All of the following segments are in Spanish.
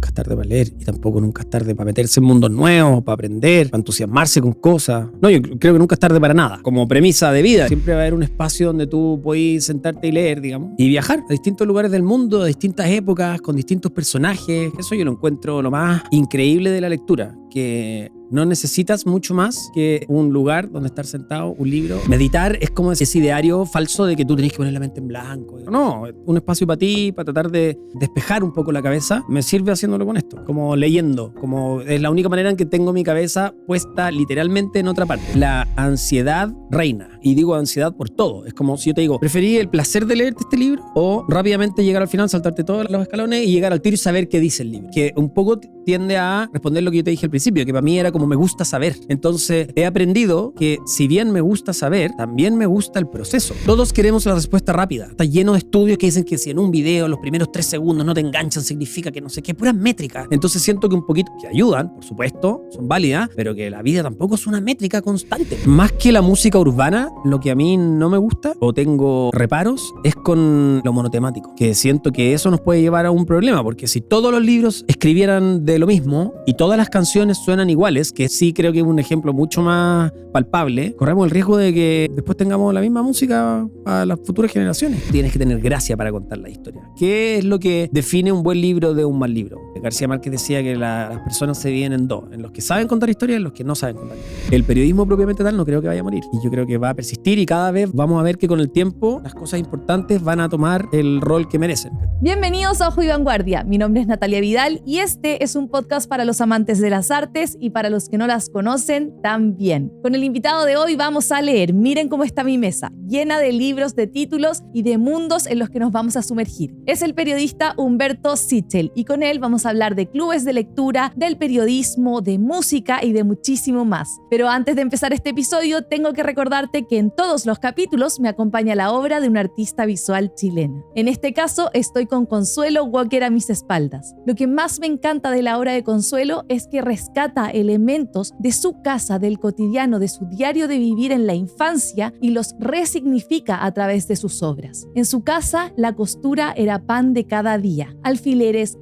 nunca es tarde para leer y tampoco nunca es tarde para meterse en mundos nuevos, para aprender, para entusiasmarse con cosas. No, yo creo que nunca es tarde para nada. Como premisa de vida, siempre va a haber un espacio donde tú puedes sentarte y leer, digamos, y viajar a distintos lugares del mundo, a distintas épocas, con distintos personajes. Eso yo lo encuentro lo más increíble de la lectura, que no necesitas mucho más que un lugar donde estar sentado, un libro. Meditar es como ese ideario falso de que tú tenés que poner la mente en blanco. No, un espacio para ti, para tratar de despejar un poco la cabeza. Me sirve haciéndolo con esto, como leyendo, como es la única manera en que tengo mi cabeza puesta literalmente en otra parte. La ansiedad reina, y digo ansiedad por todo. Es como si yo te digo, ¿preferí el placer de leerte este libro o rápidamente llegar al final, saltarte todos los escalones y llegar al tiro y saber qué dice el libro? Que un poco tiende a responder lo que yo te dije al principio, que para mí era como me gusta saber. Entonces he aprendido que si bien me gusta saber, también me gusta el proceso. Todos queremos la respuesta rápida. Está lleno de estudios que dicen que si en un video los primeros 3 segundos no te enganchan, significa que no sé qué, puras métricas. Entonces siento que un poquito, que ayudan, por supuesto, son válidas, pero que la vida tampoco es una métrica constante. Más que la música urbana, lo que a mí no me gusta o tengo reparos es con lo monotemático, que siento que eso nos puede llevar a un problema, porque si todos los libros escribieran de lo mismo y todas las canciones suenan iguales, que sí creo que es un ejemplo mucho más palpable, corremos el riesgo de que después tengamos la misma música a las futuras generaciones. Tienes que tener gracia para contar la historia. ¿Qué es lo que define un buen libro de un mal libro? García Márquez decía que las personas se dividen en dos, en los que saben contar historias y en los que no saben contar historias. El periodismo propiamente tal no creo que vaya a morir, y yo creo que va a persistir, y cada vez vamos a ver que con el tiempo las cosas importantes van a tomar el rol que merecen. Bienvenidos a Ojo y Vanguardia. Mi nombre es Natalia Vidal y este es un podcast para los amantes de las artes y para los que no las conocen también. Con el invitado de hoy vamos a leer. Miren cómo está mi mesa, llena de libros, de títulos y de mundos en los que nos vamos a sumergir. Es el periodista Humberto Sichel y con él vamos a hablar de clubes de lectura, del periodismo, de música y de muchísimo más. Pero antes de empezar este episodio, tengo que recordarte que en todos los capítulos me acompaña la obra de un artista visual chilena. En este caso, estoy con Consuelo Walker a mis espaldas. Lo que más me encanta de la obra de Consuelo es que rescata elementos de su casa, del cotidiano, de su diario de vivir en la infancia y los resignifica a través de sus obras. En su casa, la costura era pan de cada día. Alfileres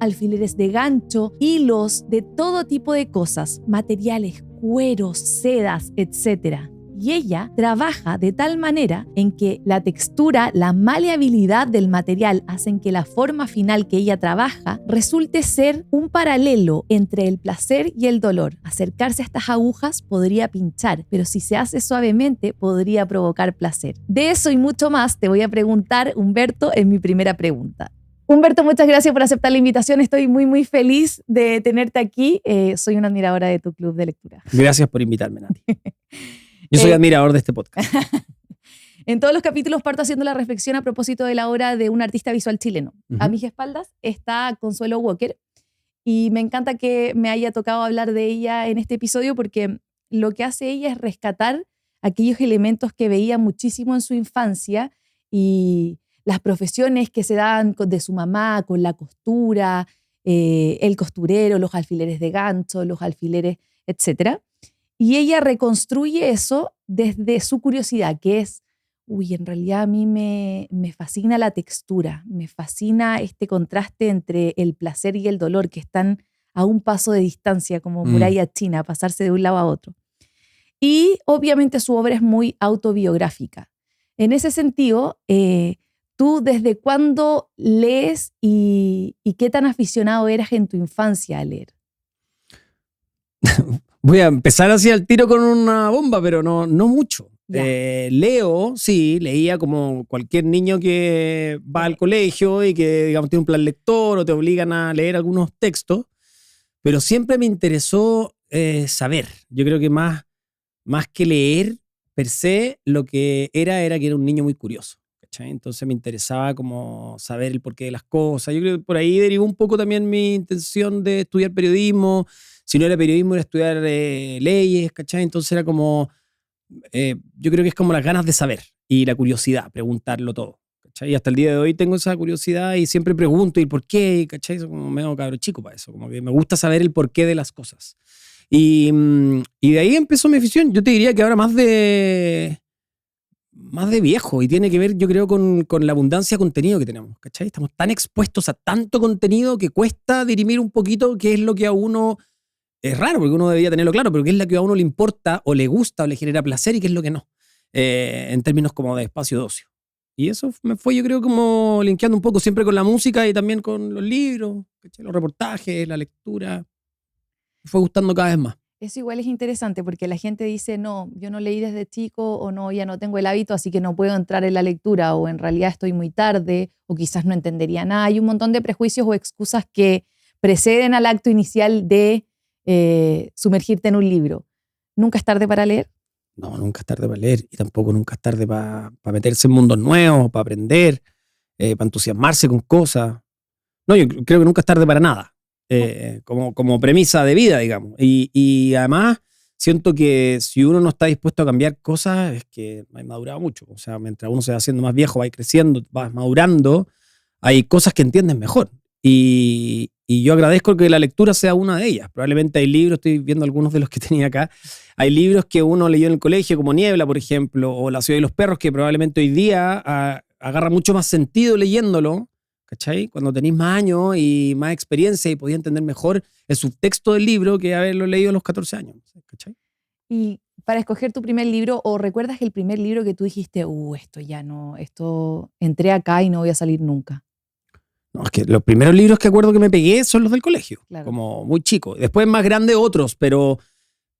de gancho, hilos, de todo tipo de cosas, materiales, cueros, sedas, etc. Y ella trabaja de tal manera en que la textura, la maleabilidad del material hacen que la forma final que ella trabaja resulte ser un paralelo entre el placer y el dolor. Acercarse a estas agujas podría pinchar, pero si se hace suavemente podría provocar placer. De eso y mucho más te voy a preguntar, Humberto, en mi primera pregunta. Humberto, muchas gracias por aceptar la invitación. Estoy muy feliz de tenerte aquí. Soy una admiradora de tu club de lectura. Gracias por invitarme, Nati. Yo soy admirador de este podcast. En todos los capítulos parto haciendo la reflexión a propósito de la obra de un artista visual chileno. A mis espaldas está Consuelo Walker y me encanta que me haya tocado hablar de ella en este episodio porque lo que hace ella es rescatar aquellos elementos que veía muchísimo en su infancia y las profesiones que se dan de su mamá con la costura, el costurero, los alfileres de gancho, los alfileres, etc. Y ella reconstruye eso desde su curiosidad, que es, en realidad a mí me fascina la textura, me fascina este contraste entre el placer y el dolor, que están a un paso de distancia, como muralla china, pasarse de un lado a otro. Y obviamente su obra es muy autobiográfica. En ese sentido, ¿tú desde cuándo lees y qué tan aficionado eras en tu infancia a leer? Voy a empezar así al tiro con una bomba, pero no mucho. Leo, sí, leía como cualquier niño que va al colegio y que, digamos, tiene un plan lector o te obligan a leer algunos textos, pero siempre me interesó saber. Yo creo que más que leer per se, lo que era que era un niño muy curioso. ¿Cachai? Entonces me interesaba como saber el porqué de las cosas. Yo creo que por ahí derivó un poco también mi intención de estudiar periodismo. Si no era periodismo, era estudiar leyes, ¿cachai? Entonces era como, yo creo que es como las ganas de saber y la curiosidad, preguntarlo todo, ¿cachai? Y hasta el día de hoy tengo esa curiosidad y siempre pregunto ¿y por qué? ¿Cachai? Soy como medio cabro chico para eso, como que me gusta saber el porqué de las cosas. Y de ahí empezó mi afición. Yo te diría que ahora más de más de viejo y tiene que ver, yo creo, con la abundancia de contenido que tenemos, ¿cachai? Estamos tan expuestos a tanto contenido que cuesta dirimir un poquito qué es lo que a uno, es raro porque uno debería tenerlo claro, pero qué es lo que a uno le importa o le gusta o le genera placer y qué es lo que no, en términos como de espacio de ocio. Y eso me fue, yo creo, como linkeando un poco siempre con la música y también con los libros, ¿cachai? Los reportajes, la lectura. Me fue gustando cada vez más. Eso igual es interesante porque la gente dice, no, yo no leí desde chico o no, ya no tengo el hábito, así que no puedo entrar en la lectura o en realidad estoy muy tarde o quizás no entendería nada. Hay un montón de prejuicios o excusas que preceden al acto inicial de sumergirte en un libro. ¿Nunca es tarde para leer? No, nunca es tarde para leer y tampoco nunca es tarde para meterse en mundos nuevos, para aprender, para entusiasmarse con cosas. No, yo creo que nunca es tarde para nada. Como premisa de vida, digamos. Y además siento que si uno no está dispuesto a cambiar cosas es que no hay madurado mucho. O sea, mientras uno se va haciendo más viejo, va creciendo, vas madurando, hay cosas que entiendes mejor. Y yo agradezco que la lectura sea una de ellas. Probablemente hay libros, estoy viendo algunos de los que tenía acá, hay libros que uno leyó en el colegio, como Niebla, por ejemplo, o La ciudad y los perros, que probablemente hoy día agarra mucho más sentido leyéndolo, ¿cachai? Cuando tenéis más años y más experiencia y podía entender mejor el subtexto del libro que haberlo leído a los 14 años, ¿cachai? Y para escoger tu primer libro, ¿o recuerdas el primer libro que tú dijiste, esto ya no, esto entré acá y no voy a salir nunca? No, es que los primeros libros que acuerdo que me pegué son los del colegio, Claro. como muy chico. Después más grande otros, pero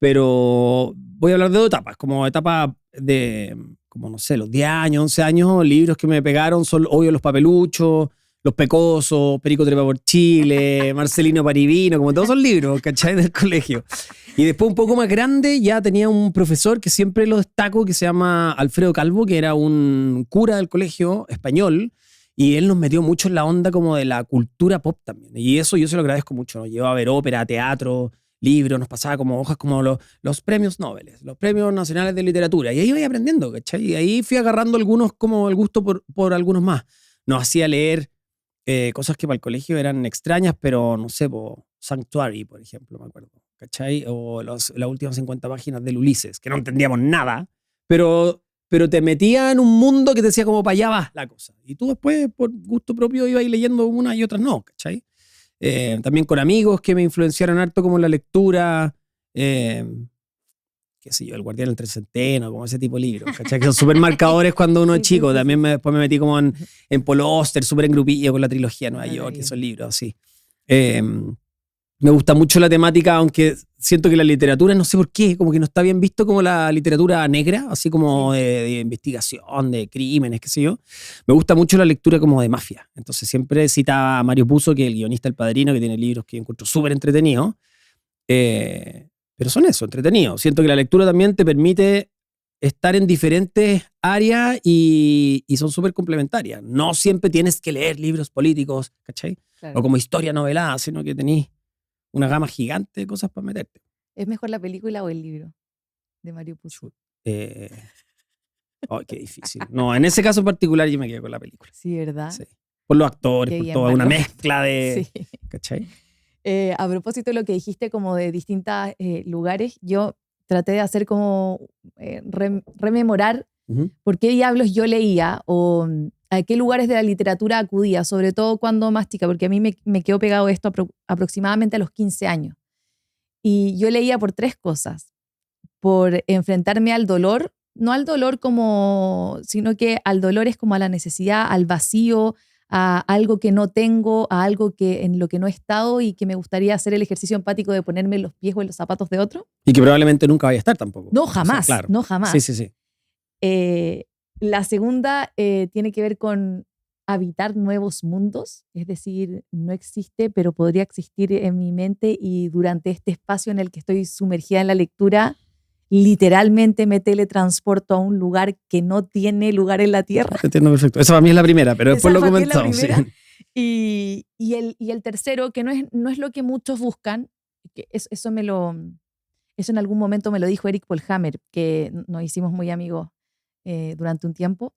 voy a hablar de dos etapas, como etapa de, como no sé, los 10 años, 11 años, libros que me pegaron son, obvio, Los Papeluchos, Los Pecosos, Perico Trepa por Chile, Marcelino Parivino, como todos esos libros, ¿cachai? Del colegio. Y después un poco más grande ya tenía un profesor que siempre lo destaco, que se llama Alfredo Calvo, que era un cura del colegio español, y él nos metió mucho en la onda como de la cultura pop también. Y eso yo se lo agradezco mucho. Nos llevó a ver ópera, teatro, libros, nos pasaba como hojas como los premios Nobel, los premios nacionales de literatura. Y ahí iba aprendiendo, ¿cachai? Y ahí fui agarrando algunos como el gusto por algunos más. Nos hacía leer cosas que para el colegio eran extrañas, pero no sé, Sanctuary, por ejemplo, me acuerdo, ¿cachai? O las últimas 50 páginas del Ulises, que no entendíamos nada, pero te metía en un mundo que te decía como para allá va la cosa. Y tú después, por gusto propio, ibas leyendo unas y otras no, ¿cachai? También con amigos que me influenciaron harto como en la lectura, qué sé yo, El Guardián del Trecenteno, como ese tipo de libros, ¿cachai? Que son súper marcadores cuando uno es chico. También después me metí como en Paul Auster, súper en grupillo con la trilogía de Nueva York, esos libros así. Me gusta mucho la temática, aunque siento que la literatura, no sé por qué, como que no está bien visto como la literatura negra, así como de investigación, de crímenes, qué sé yo. Me gusta mucho la lectura como de mafia. Entonces siempre citaba a Mario Puzo, que es el guionista El Padrino, que tiene libros que encuentro súper entretenidos. Pero son eso, entretenidos. Siento que la lectura también te permite estar en diferentes áreas y son súper complementarias. No siempre tienes que leer libros políticos, ¿cachai? Claro. O como historia novelada, sino que tenés una gama gigante de cosas para meterte. ¿Es mejor la película o el libro de Mario Puzo? Qué difícil. No, en ese caso en particular yo me quedo con la película. Sí, ¿verdad? Sí. Por los actores, por toda una mezcla de... Sí. ¿Cachai? A propósito de lo que dijiste como de distintos lugares, yo traté de hacer como rememorar por qué diablos yo leía o a qué lugares de la literatura acudía, sobre todo cuando más chica, porque a mí me quedó pegado esto aproximadamente a los 15 años. Y yo leía por tres cosas. Por enfrentarme al dolor, no al dolor como, sino que al dolor es como a la necesidad, al vacío, a algo que no tengo, a algo en lo que no he estado y que me gustaría hacer el ejercicio empático de ponerme los pies o en los zapatos de otro. Y que probablemente nunca vaya a estar tampoco. No, jamás, o sea, claro. No, jamás. Sí. La segunda tiene que ver con habitar nuevos mundos, es decir, no existe, pero podría existir en mi mente y durante este espacio en el que estoy sumergida en la lectura, literalmente me teletransporto a un lugar que no tiene lugar en la Tierra. Entiendo perfecto. Esa para mí es la primera, pero después lo comentamos. Sí. Y el tercero, que no es lo que muchos buscan, que eso en algún momento me lo dijo Eric Polhammer, que nos hicimos muy amigos durante un tiempo.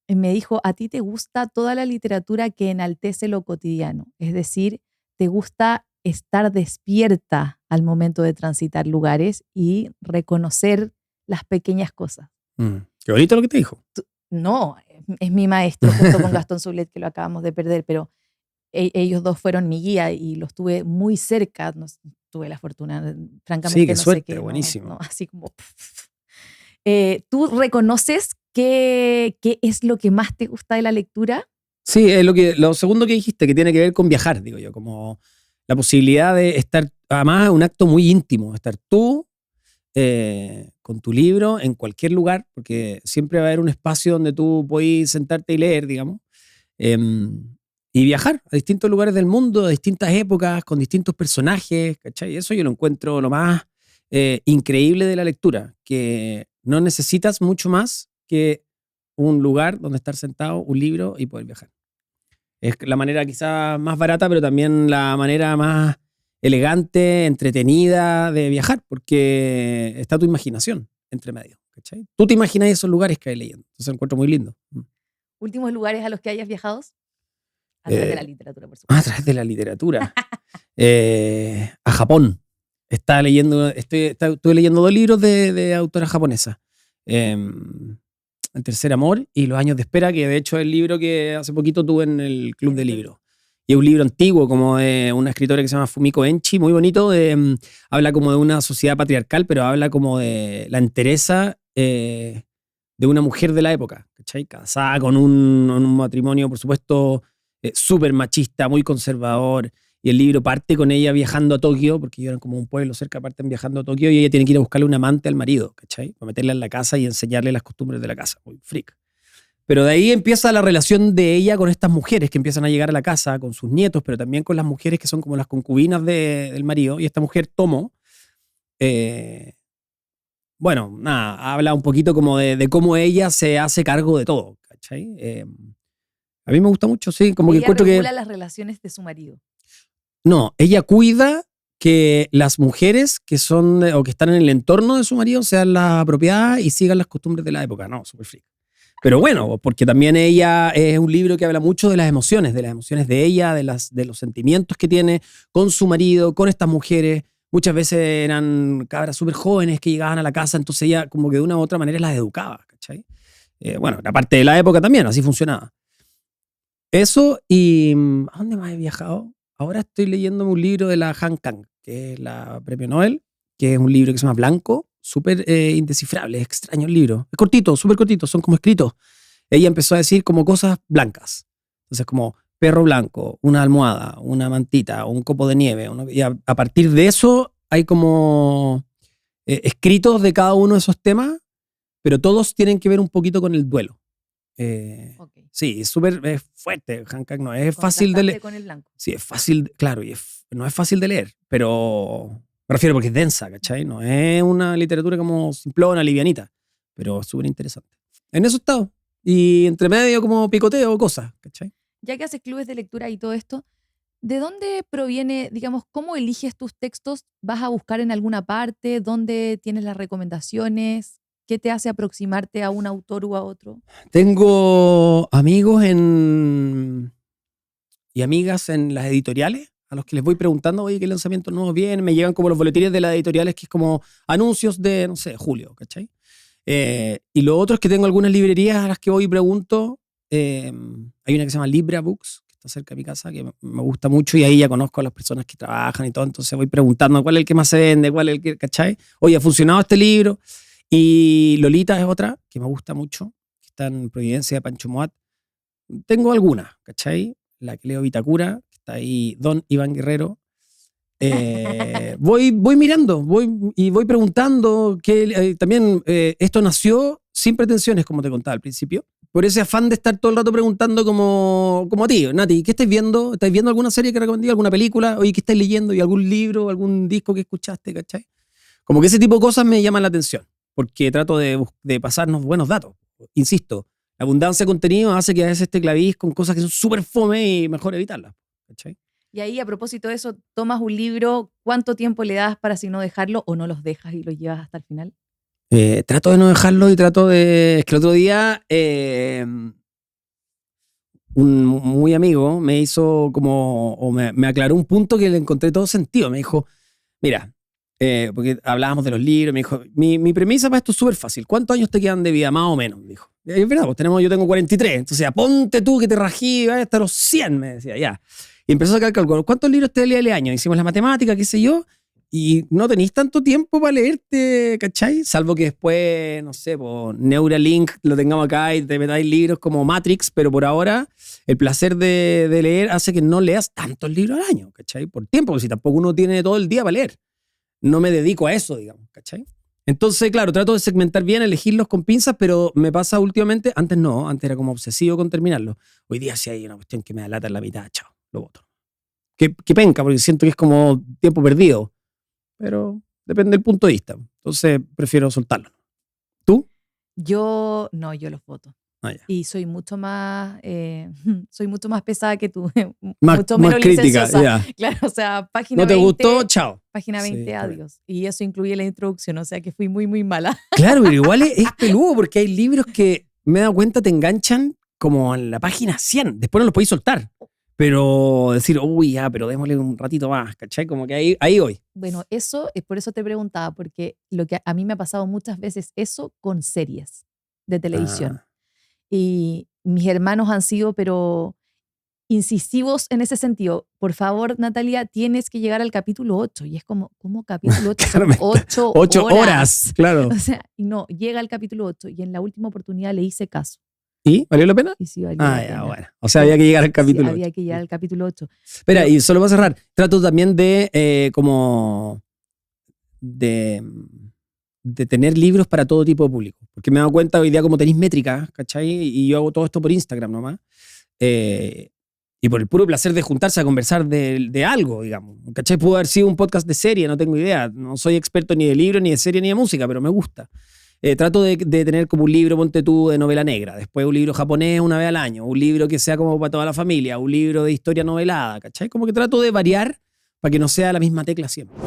Me dijo, a ti te gusta toda la literatura que enaltece lo cotidiano, es decir, te gusta estar despierta al momento de transitar lugares y reconocer las pequeñas cosas. Qué bonito lo que te dijo. No, es mi maestro junto con Gastón Soulet, que lo acabamos de perder, pero ellos dos fueron mi guía y los tuve muy cerca. No, tuve la fortuna, Sí, francamente qué no sé suerte, qué, buenísimo. así como... ¿Tú reconoces qué es lo que más te gusta de la lectura? Sí, es lo segundo que dijiste, que tiene que ver con viajar, digo yo, como la posibilidad de estar, además, un acto muy íntimo, estar tú con tu libro en cualquier lugar, porque siempre va a haber un espacio donde tú puedes sentarte y leer, digamos, y viajar a distintos lugares del mundo, a distintas épocas, con distintos personajes, ¿cachai? Eso yo lo encuentro lo más increíble de la lectura, que no necesitas mucho más que un lugar donde estar sentado, un libro y poder viajar. Es la manera quizá más barata, pero también la manera más elegante, entretenida de viajar, porque está tu imaginación entre medio, ¿cachai? Tú te imaginas esos lugares que hay leyendo. Entonces lo encuentro muy lindo. ¿Últimos lugares a los que hayas viajado? A través de la Eh, literatura, por a supuesto. través de la literatura. A Japón. Estuve leyendo 2 libros de autoras japonesas. El tercer amor y Los años de espera, que de hecho es el libro que hace poquito tuve en el club de libros. Y es un libro antiguo, como de una escritora que se llama Fumiko Enchi, muy bonito. Habla como de una sociedad patriarcal, pero habla como de la entereza de una mujer de la época, ¿cachai? Casada con un matrimonio, por supuesto, súper machista, muy conservador. Y el libro parte con ella viajando a Tokio, porque ellos eran como un pueblo cerca, parten viajando a Tokio y ella tiene que ir a buscarle un amante al marido, ¿cachai? Para meterla en la casa y enseñarle las costumbres de la casa. Muy freak. Pero de ahí empieza la relación de ella con estas mujeres que empiezan a llegar a la casa, con sus nietos, pero también con las mujeres que son como las concubinas del marido. Y esta mujer, Tomo, eh, bueno, nada, habla un poquito como de cómo ella se hace cargo de todo, ¿cachai? A mí me gusta mucho, sí, como que Ella encuentro que... regula las relaciones de su marido. No, ella cuida que las mujeres que son o que están en el entorno de su marido sean las apropiadas y sigan las costumbres de la época. No, súper freak. Pero bueno, porque también ella es un libro que habla mucho de las emociones de ella, de los sentimientos que tiene con su marido, con estas mujeres. Muchas veces eran cabras súper jóvenes que llegaban a la casa, entonces ella como que de una u otra manera las educaba, ¿cachai? Bueno, la parte de la época también, así funcionaba. Eso y ¿a dónde más he viajado? Ahora estoy leyéndome un libro de la Han Kang, que es la premio Nobel, que es un libro que se llama Blanco, súper indescifrable, es extraño el libro. Es cortito, súper cortito, son como escritos. Ella empezó a decir como cosas blancas. Entonces como perro blanco, una almohada, una mantita, un copo de nieve. Y a partir de eso hay como escritos de cada uno de esos temas, pero todos tienen que ver un poquito con el duelo. Okay. Sí, es súper fuerte. Hancock no es fácil de Contrastante leer. con el blanco. Sí, es fácil, claro, y no es fácil de leer, pero me refiero porque es densa, ¿cachai? No es una literatura como simplona, livianita, pero súper interesante. En eso he estado. Y entre medio como picoteo cosas, ¿cachai? Ya que haces clubes de lectura y todo esto, ¿de dónde proviene, digamos, cómo eliges tus textos? ¿Vas a buscar en alguna parte? ¿Dónde tienes las recomendaciones? ¿Qué te hace aproximarte a un autor u a otro? Tengo amigos y amigas en las editoriales a los que les voy preguntando, oye, ¿qué lanzamientos nuevos vienen? Me llegan como los boletines de las editoriales, que es como anuncios de, no sé, julio, ¿cachai? Y lo otro es que tengo algunas librerías a las que voy y pregunto. Hay una que se llama Libra Books, que está cerca de mi casa, que me gusta mucho y ahí ya conozco a las personas que trabajan y todo, entonces voy preguntando cuál es el que más se vende, cuál es el que, ¿cachai? Oye, ¿ha funcionado este libro? Y Lolita es otra que me gusta mucho, que está en Providencia de Pancho Moat. Tengo algunas, ¿cachai? La que leo Vitacura, que está ahí Don Iván Guerrero. Voy mirando, voy preguntando que también esto nació sin pretensiones, como te contaba al principio, por ese afán de estar todo el rato preguntando como a ti, Nati, ¿qué estáis viendo? ¿Estáis viendo alguna serie que recomendé, alguna película? Oye, ¿qué estáis leyendo? ¿Y algún libro, algún disco que escuchaste, cachai? Como que ese tipo de cosas me llaman la atención, porque trato de pasarnos buenos datos. Insisto, la abundancia de contenido hace que a veces te clavís con cosas que son súper fome y mejor evitarlas, ¿cachai? Y ahí, a propósito de eso, tomas un libro, ¿cuánto tiempo le das para si no dejarlo o no los dejas y los llevas hasta el final? Trato de no dejarlo y trato de... Es que el otro día un muy amigo me hizo como... o me aclaró un punto que le encontré todo sentido. Me dijo, mira, porque hablábamos de los libros, me dijo, mi premisa para esto es súper fácil. ¿Cuántos años te quedan de vida? Más o menos, me dijo. Y es verdad, pues yo tengo 43, entonces ya, ponte tú que te rají, vaya hasta los 100, me decía, ya. Y empezó a sacar cálculo, ¿cuántos libros te leí al año? Hicimos la matemática, qué sé yo, y no tenéis tanto tiempo para leerte, ¿cachai? Salvo que después, no sé, pues, Neuralink lo tengamos acá y te metáis libros como Matrix, pero por ahora el placer de leer hace que no leas tantos libros al año, ¿cachai? Por tiempo, porque si tampoco uno tiene todo el día para leer. No me dedico a eso, digamos, ¿cachai? Entonces, claro, trato de segmentar bien, elegirlos con pinzas, pero me pasa últimamente, antes no, antes era como obsesivo con terminarlo. Hoy día sí hay una cuestión que me da lata en la mitad, chao, lo boto. Que penca, porque siento que es como tiempo perdido, pero depende del punto de vista. Entonces, prefiero soltarlo. ¿Tú? Yo los voto. Ah, ya. Y soy mucho más pesada que tú, Más mucho menos crítica, licenciosa. ya. Claro, o sea, página ¿No te 20, gustó? Chao. página 20, Sí, adiós. Y eso incluye la introducción, o sea que fui muy, muy mala. Claro, pero igual es peludo porque hay libros que, me he dado cuenta, te enganchan como en la página 100. Después no los podéis soltar. Pero decir, uy, ya, pero démosle un ratito más, ¿cachai? Como que ahí voy. Bueno, eso es por eso te preguntaba, porque lo que a mí me ha pasado muchas veces eso con series de televisión. Ah. Y mis hermanos han sido, pero incisivos en ese sentido. Por favor, Natalia, tienes que llegar al capítulo 8. Y es como, ¿cómo capítulo 8? Son 8 horas, claro. O sea, y no, llega al capítulo 8 y en la última oportunidad le hice caso. ¿Y? ¿Valió la pena? Y sí, valió la pena. Ya, bueno. O sea, había que llegar al capítulo 8. Había que llegar al capítulo 8. Espera, y solo para cerrar, trato también de como de tener libros para todo tipo de público. Porque me he dado cuenta hoy día como tenéis métricas, ¿cachai? Y yo hago todo esto por Instagram nomás. Y por el puro placer de juntarse a conversar de algo, digamos. ¿Cachai? Pudo haber sido un podcast de serie, no tengo idea. No soy experto ni de libro, ni de serie, ni de música, pero me gusta. Trato de tener como un libro, ponte tú, de novela negra. Después un libro japonés una vez al año. Un libro que sea como para toda la familia. Un libro de historia novelada, ¿cachai? Como que trato de variar para que no sea la misma tecla siempre.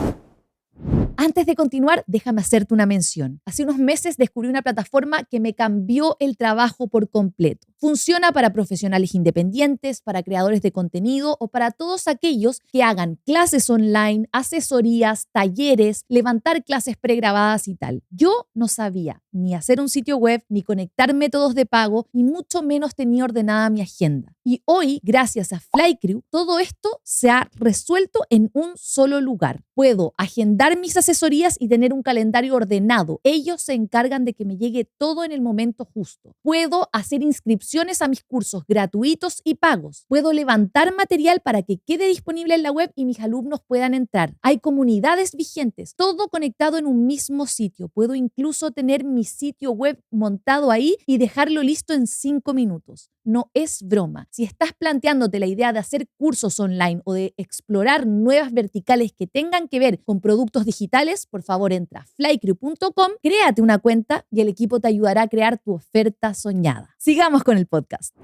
Antes de continuar, déjame hacerte una mención. Hace unos meses descubrí una plataforma que me cambió el trabajo por completo. Funciona para profesionales independientes, para creadores de contenido o para todos aquellos que hagan clases online, asesorías, talleres, levantar clases pregrabadas y tal. Yo no sabía ni hacer un sitio web, ni conectar métodos de pago, y mucho menos tenía ordenada mi agenda. Y hoy, gracias a Flycrew, todo esto se ha resuelto en un solo lugar. Puedo agendar mis asesorías y tener un calendario ordenado. Ellos se encargan de que me llegue todo en el momento justo. Puedo hacer inscripciones a mis cursos gratuitos y pagos. Puedo levantar material para que quede disponible en la web y mis alumnos puedan entrar. Hay comunidades vigentes, todo conectado en un mismo sitio. Puedo incluso tener mi sitio web montado ahí y dejarlo listo en 5 minutos. No es broma. Si estás planteándote la idea de hacer cursos online o de explorar nuevas verticales que tengan que ver con productos digitales, por favor entra a flycrew.com, créate una cuenta y el equipo te ayudará a crear tu oferta soñada. Sigamos con el podcast.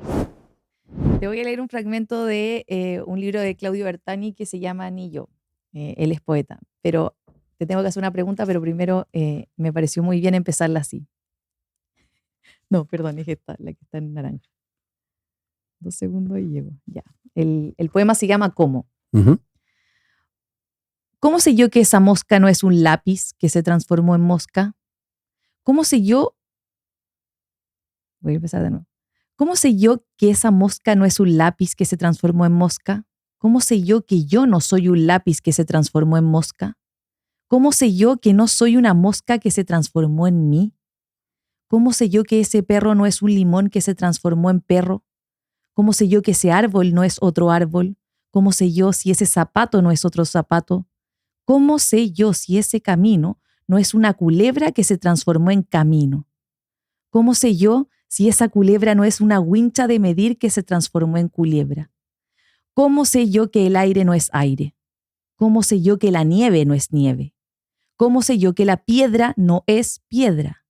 Te voy a leer un fragmento de un libro de Claudio Bertani que se llama Anillo. Él es poeta, pero te tengo que hacer una pregunta, pero primero me pareció muy bien empezarla así. No, perdón, es esta, la que está en naranja. 2 segundos y llego. Ya. El poema se llama ¿Cómo? Uh-huh. ¿Cómo sé yo que esa mosca no es un lápiz que se transformó en mosca? ¿Cómo sé yo? Voy a empezar de nuevo. ¿Cómo sé yo que esa mosca no es un lápiz que se transformó en mosca? ¿Cómo sé yo que yo no soy un lápiz que se transformó en mosca? ¿Cómo sé yo que no soy una mosca que se transformó en mí? ¿Cómo sé yo que ese perro no es un limón que se transformó en perro? ¿Cómo sé yo que ese árbol no es otro árbol? ¿Cómo sé yo si ese zapato no es otro zapato? ¿Cómo sé yo si ese camino no es una culebra que se transformó en camino? ¿Cómo sé yo si esa culebra no es una wincha de medir que se transformó en culebra? ¿Cómo sé yo que el aire no es aire? ¿Cómo sé yo que la nieve no es nieve? ¿Cómo sé yo que la piedra no es piedra?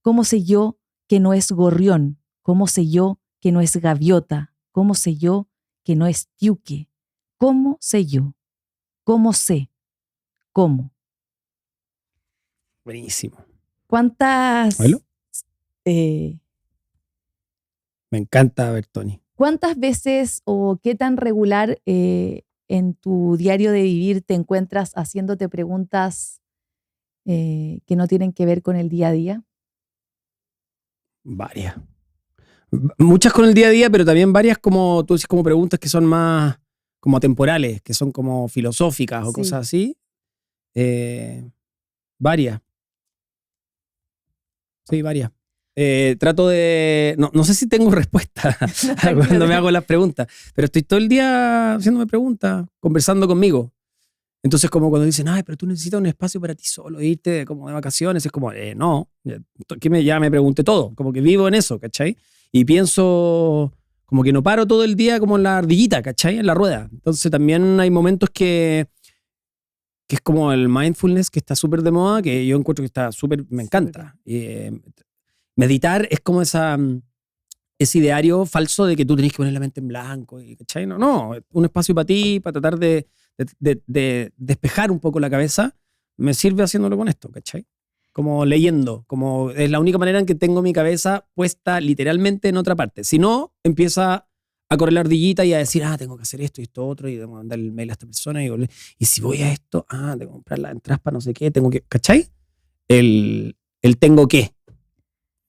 ¿Cómo sé yo que no es gorrión? ¿Cómo sé yo que no es gaviota? ¿Cómo sé yo que no es tiuque? ¿Cómo sé yo? ¿Cómo sé? ¿Cómo? Buenísimo. ¿Cuántas? ¿Oílo? Me encanta Bertoni. ¿Cuántas veces o qué tan regular en tu diario de vivir te encuentras haciéndote preguntas que no tienen que ver con el día a día? Varias. Muchas con el día a día, pero también varias como tú dices, como preguntas que son más como atemporales, que son como filosóficas o Sí. cosas así. Varias. Sí, varias. Trato de... No sé si tengo respuesta cuando me hago las preguntas, pero estoy todo el día haciéndome preguntas, conversando conmigo. Entonces, como cuando dicen, ay, pero tú necesitas un espacio para ti solo, irte como de vacaciones, es como, no, ya me pregunté todo, como que vivo en eso, ¿cachai? Y pienso, como que no paro todo el día como en la ardillita, ¿cachai? En la rueda. Entonces, también hay momentos que es como el mindfulness, que está súper de moda, que yo encuentro que está súper, me encanta. Meditar es como ese ideario falso de que tú tenés que poner la mente en blanco, ¿cachai? No, un espacio para ti, para tratar de despejar un poco la cabeza, me sirve haciéndolo con esto, ¿cachai? Como leyendo, como es la única manera en que tengo mi cabeza puesta literalmente en otra parte. Si no, empieza a correr la ardillita y a decir, tengo que hacer esto y esto otro, y tengo que mandar el mail a esta persona, y si voy a esto, tengo que comprar las entradas para no sé qué, tengo que, ¿cachai? El tengo que.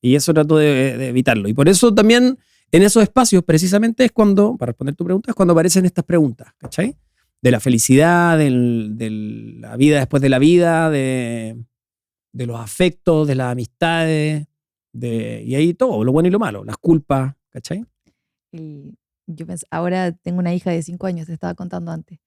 Y eso trato de evitarlo. Y por eso también en esos espacios precisamente es cuando, para responder tu pregunta, es cuando aparecen estas preguntas, ¿cachai? De la felicidad, de la vida después de la vida, de los afectos, de las amistades, y ahí todo, lo bueno y lo malo, las culpas, ¿cachai? Ahora tengo una hija de 5 años, te estaba contando antes.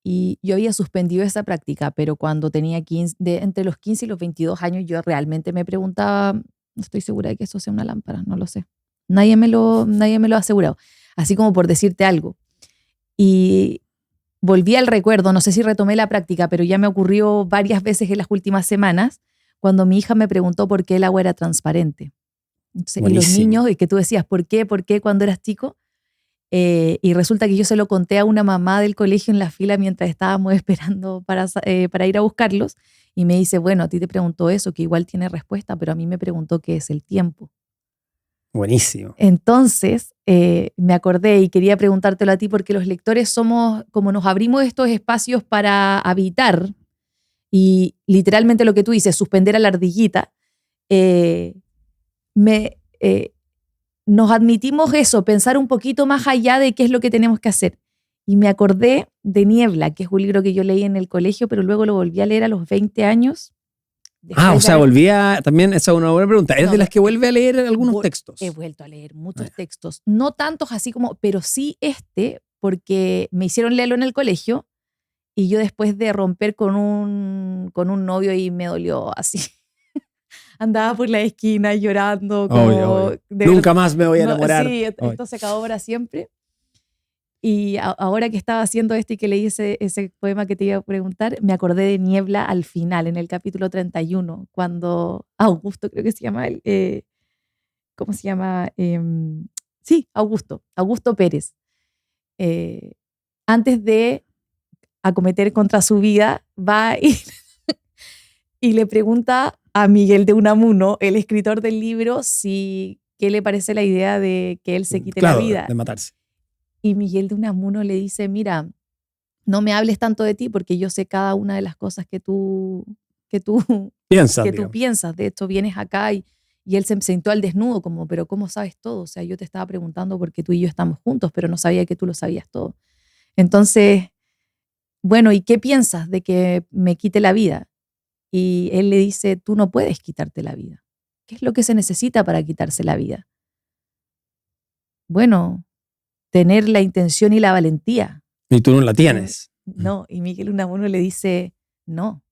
Y yo había suspendido esa práctica, pero cuando tenía entre los 15 y los 22 años, yo realmente me preguntaba, no estoy segura de que eso sea una lámpara, no lo sé. Nadie me lo ha asegurado. Así como por decirte algo. Y volví al recuerdo, no sé si retomé la práctica, pero ya me ocurrió varias veces en las últimas semanas, cuando mi hija me preguntó por qué el agua era transparente. Entonces, y los niños, y que tú decías, ¿por qué cuando eras chico? Y resulta que yo se lo conté a una mamá del colegio en la fila mientras estábamos esperando para ir a buscarlos, y me dice, bueno, a ti te preguntó eso, que igual tiene respuesta, pero a mí me preguntó qué es el tiempo. Buenísimo. Entonces, me acordé y quería preguntártelo a ti, porque los lectores somos, como nos abrimos estos espacios para habitar, y literalmente lo que tú dices, suspender a la ardillita, nos admitimos eso, pensar un poquito más allá de qué es lo que tenemos que hacer. Y me acordé de Niebla, que es un libro que yo leí en el colegio, pero luego lo volví a leer a los 20 años. O sea, también, esa es una buena pregunta. ¿Es de las que vuelve a leer algunos textos? He vuelto a leer muchos textos. No tantos así como, pero sí porque me hicieron leerlo en el colegio, y yo después de romper con un novio, y me dolió así. Andaba por la esquina llorando. Obvio. Nunca más me voy a enamorar. Sí, esto se acabó para siempre. Y ahora que estaba haciendo esto y que leí ese poema que te iba a preguntar, me acordé de Niebla al final, en el capítulo 31, cuando Augusto, creo que se llama él, ¿cómo se llama? Sí, Augusto Pérez. Antes de acometer contra su vida, va y le pregunta a Miguel de Unamuno, el escritor del libro, qué le parece la idea de que él se quite la vida. De matarse. Y Miguel de Unamuno le dice, mira, no me hables tanto de ti, porque yo sé cada una de las cosas que tú piensas. De hecho, vienes acá y él se sentó al desnudo, como, pero ¿cómo sabes todo? O sea, yo te estaba preguntando porque tú y yo estamos juntos, pero no sabía que tú lo sabías todo. Entonces, bueno, ¿y qué piensas de que me quite la vida? Y él le dice, tú no puedes quitarte la vida. ¿Qué es lo que se necesita para quitarse la vida? Bueno, tener la intención y la valentía. Y tú no la tienes. No, y Miguel Unamuno le dice, no,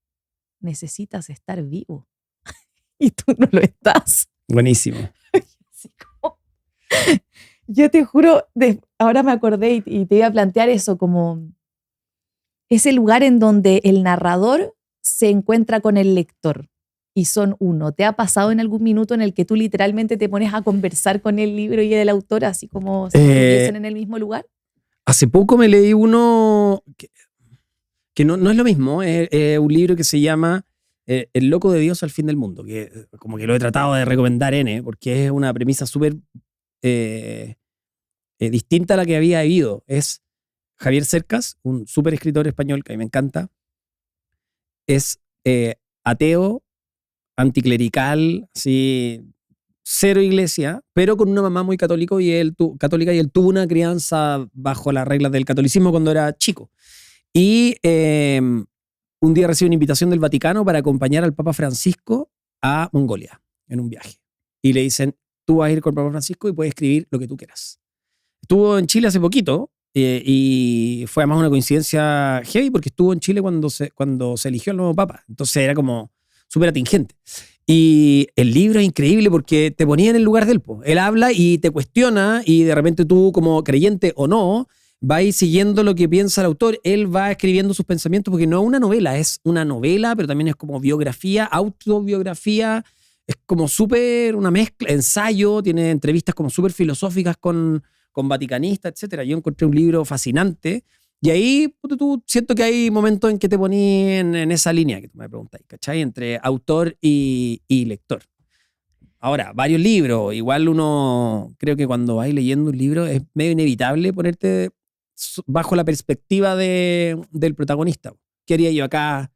necesitas estar vivo. Y tú no lo estás. Buenísimo. Yo te juro, ahora me acordé y te iba a plantear eso, como ese lugar en donde el narrador se encuentra con el lector y son uno. ¿Te ha pasado en algún minuto en el que tú literalmente te pones a conversar con el libro y el autor, así como si estuviesen en el mismo lugar? Hace poco me leí uno que no es lo mismo, es un libro que se llama El loco de Dios al fin del mundo, que como que lo he tratado de recomendar porque es una premisa súper distinta a la que había vivido. Es Javier Cercas, un súper escritor español que a mí me encanta. Es ateo, anticlerical, así, cero iglesia, pero con una mamá muy católica y él tuvo una crianza bajo las reglas del catolicismo cuando era chico. Y un día recibe una invitación del Vaticano para acompañar al Papa Francisco a Mongolia en un viaje. Y le dicen, tú vas a ir con el Papa Francisco y puedes escribir lo que tú quieras. Estuvo en Chile hace poquito y fue además una coincidencia heavy porque estuvo en Chile cuando se eligió el nuevo Papa. Entonces era como súper atingente. Y el libro es increíble porque te ponía en el lugar del po. Él habla y te cuestiona y de repente tú, como creyente o no, vas siguiendo lo que piensa el autor. Él va escribiendo sus pensamientos porque no es una novela, es una novela, pero también es como biografía, autobiografía. Es como súper una mezcla, ensayo, tiene entrevistas como súper filosóficas con vaticanistas, etc. Yo encontré un libro fascinante. Y ahí tú siento que hay momentos en que te poní en esa línea que tú me preguntas, ¿cachai? Entre autor y lector. Ahora, varios libros. Igual uno, creo que cuando vas leyendo un libro es medio inevitable ponerte bajo la perspectiva del protagonista. ¿Qué haría yo acá?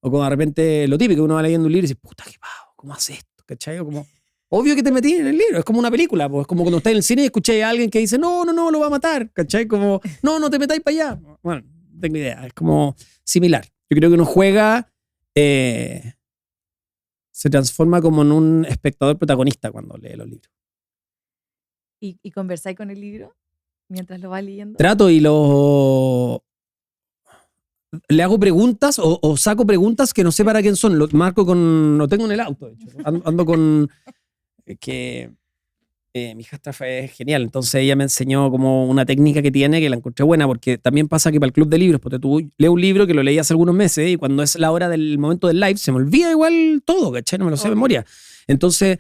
O como de repente lo típico, uno va leyendo un libro y dice, puta, qué pavo, ¿cómo haces esto? ¿Cachai? O como, obvio que te metí en el libro, es como una película, pues, como cuando estás en el cine y escuché a alguien que dice, no, lo va a matar, ¿cachai? Como, no te metáis para allá. Bueno, no tengo idea, es como similar. Yo creo que uno juega, se transforma como en un espectador protagonista cuando lee los libros. ¿Y conversáis con el libro mientras lo vas leyendo? Trato y le hago preguntas o saco preguntas que no sé para quién son. Lo marco lo tengo en el auto, de hecho. Ando con... que mi hijastra es genial, entonces ella me enseñó como una técnica que tiene que la encontré buena, porque también pasa que para el club de libros, porque tú lees un libro que lo leí hace algunos meses y cuando es la hora del momento del live se me olvida igual todo, ¿cachai? No me lo sé de memoria. Entonces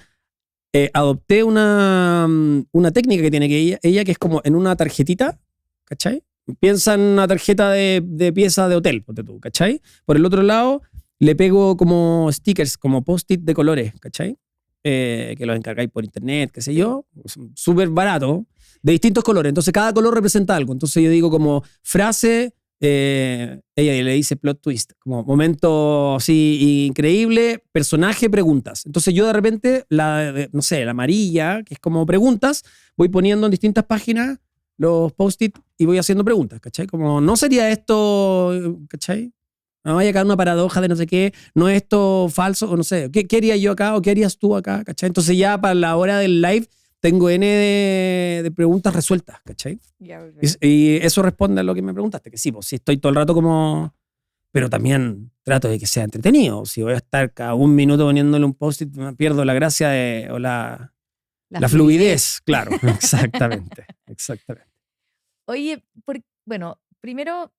adopté una técnica que tiene que ella que es como en una tarjetita, ¿cachai? Piensa en una tarjeta de pieza de hotel, ponte tú, ¿cachai? Por el otro lado le pego como stickers, como post-it de colores, ¿cachai? Que los encargáis por internet, qué sé yo, súper barato, de distintos colores. Entonces cada color representa algo. Entonces yo digo como frase, ella le dice plot twist, como momento así increíble, personaje, preguntas. Entonces yo de repente, no sé, la amarilla, que es como preguntas, voy poniendo en distintas páginas los post-it y voy haciendo preguntas, ¿cachai? Como, ¿no sería esto, cachai? No vaya a caer una paradoja de no sé qué, no es esto falso, o no sé, ¿qué haría yo acá o qué harías tú acá? ¿Cachai? Entonces ya para la hora del live tengo N de preguntas resueltas, ¿cachai? Y eso responde a lo que me preguntaste, que sí, pues sí estoy todo el rato como... Pero también trato de que sea entretenido. Si voy a estar cada un minuto poniéndole un post-it, me pierdo la gracia o la fluidez. Claro, exactamente. Oye, bueno, primero...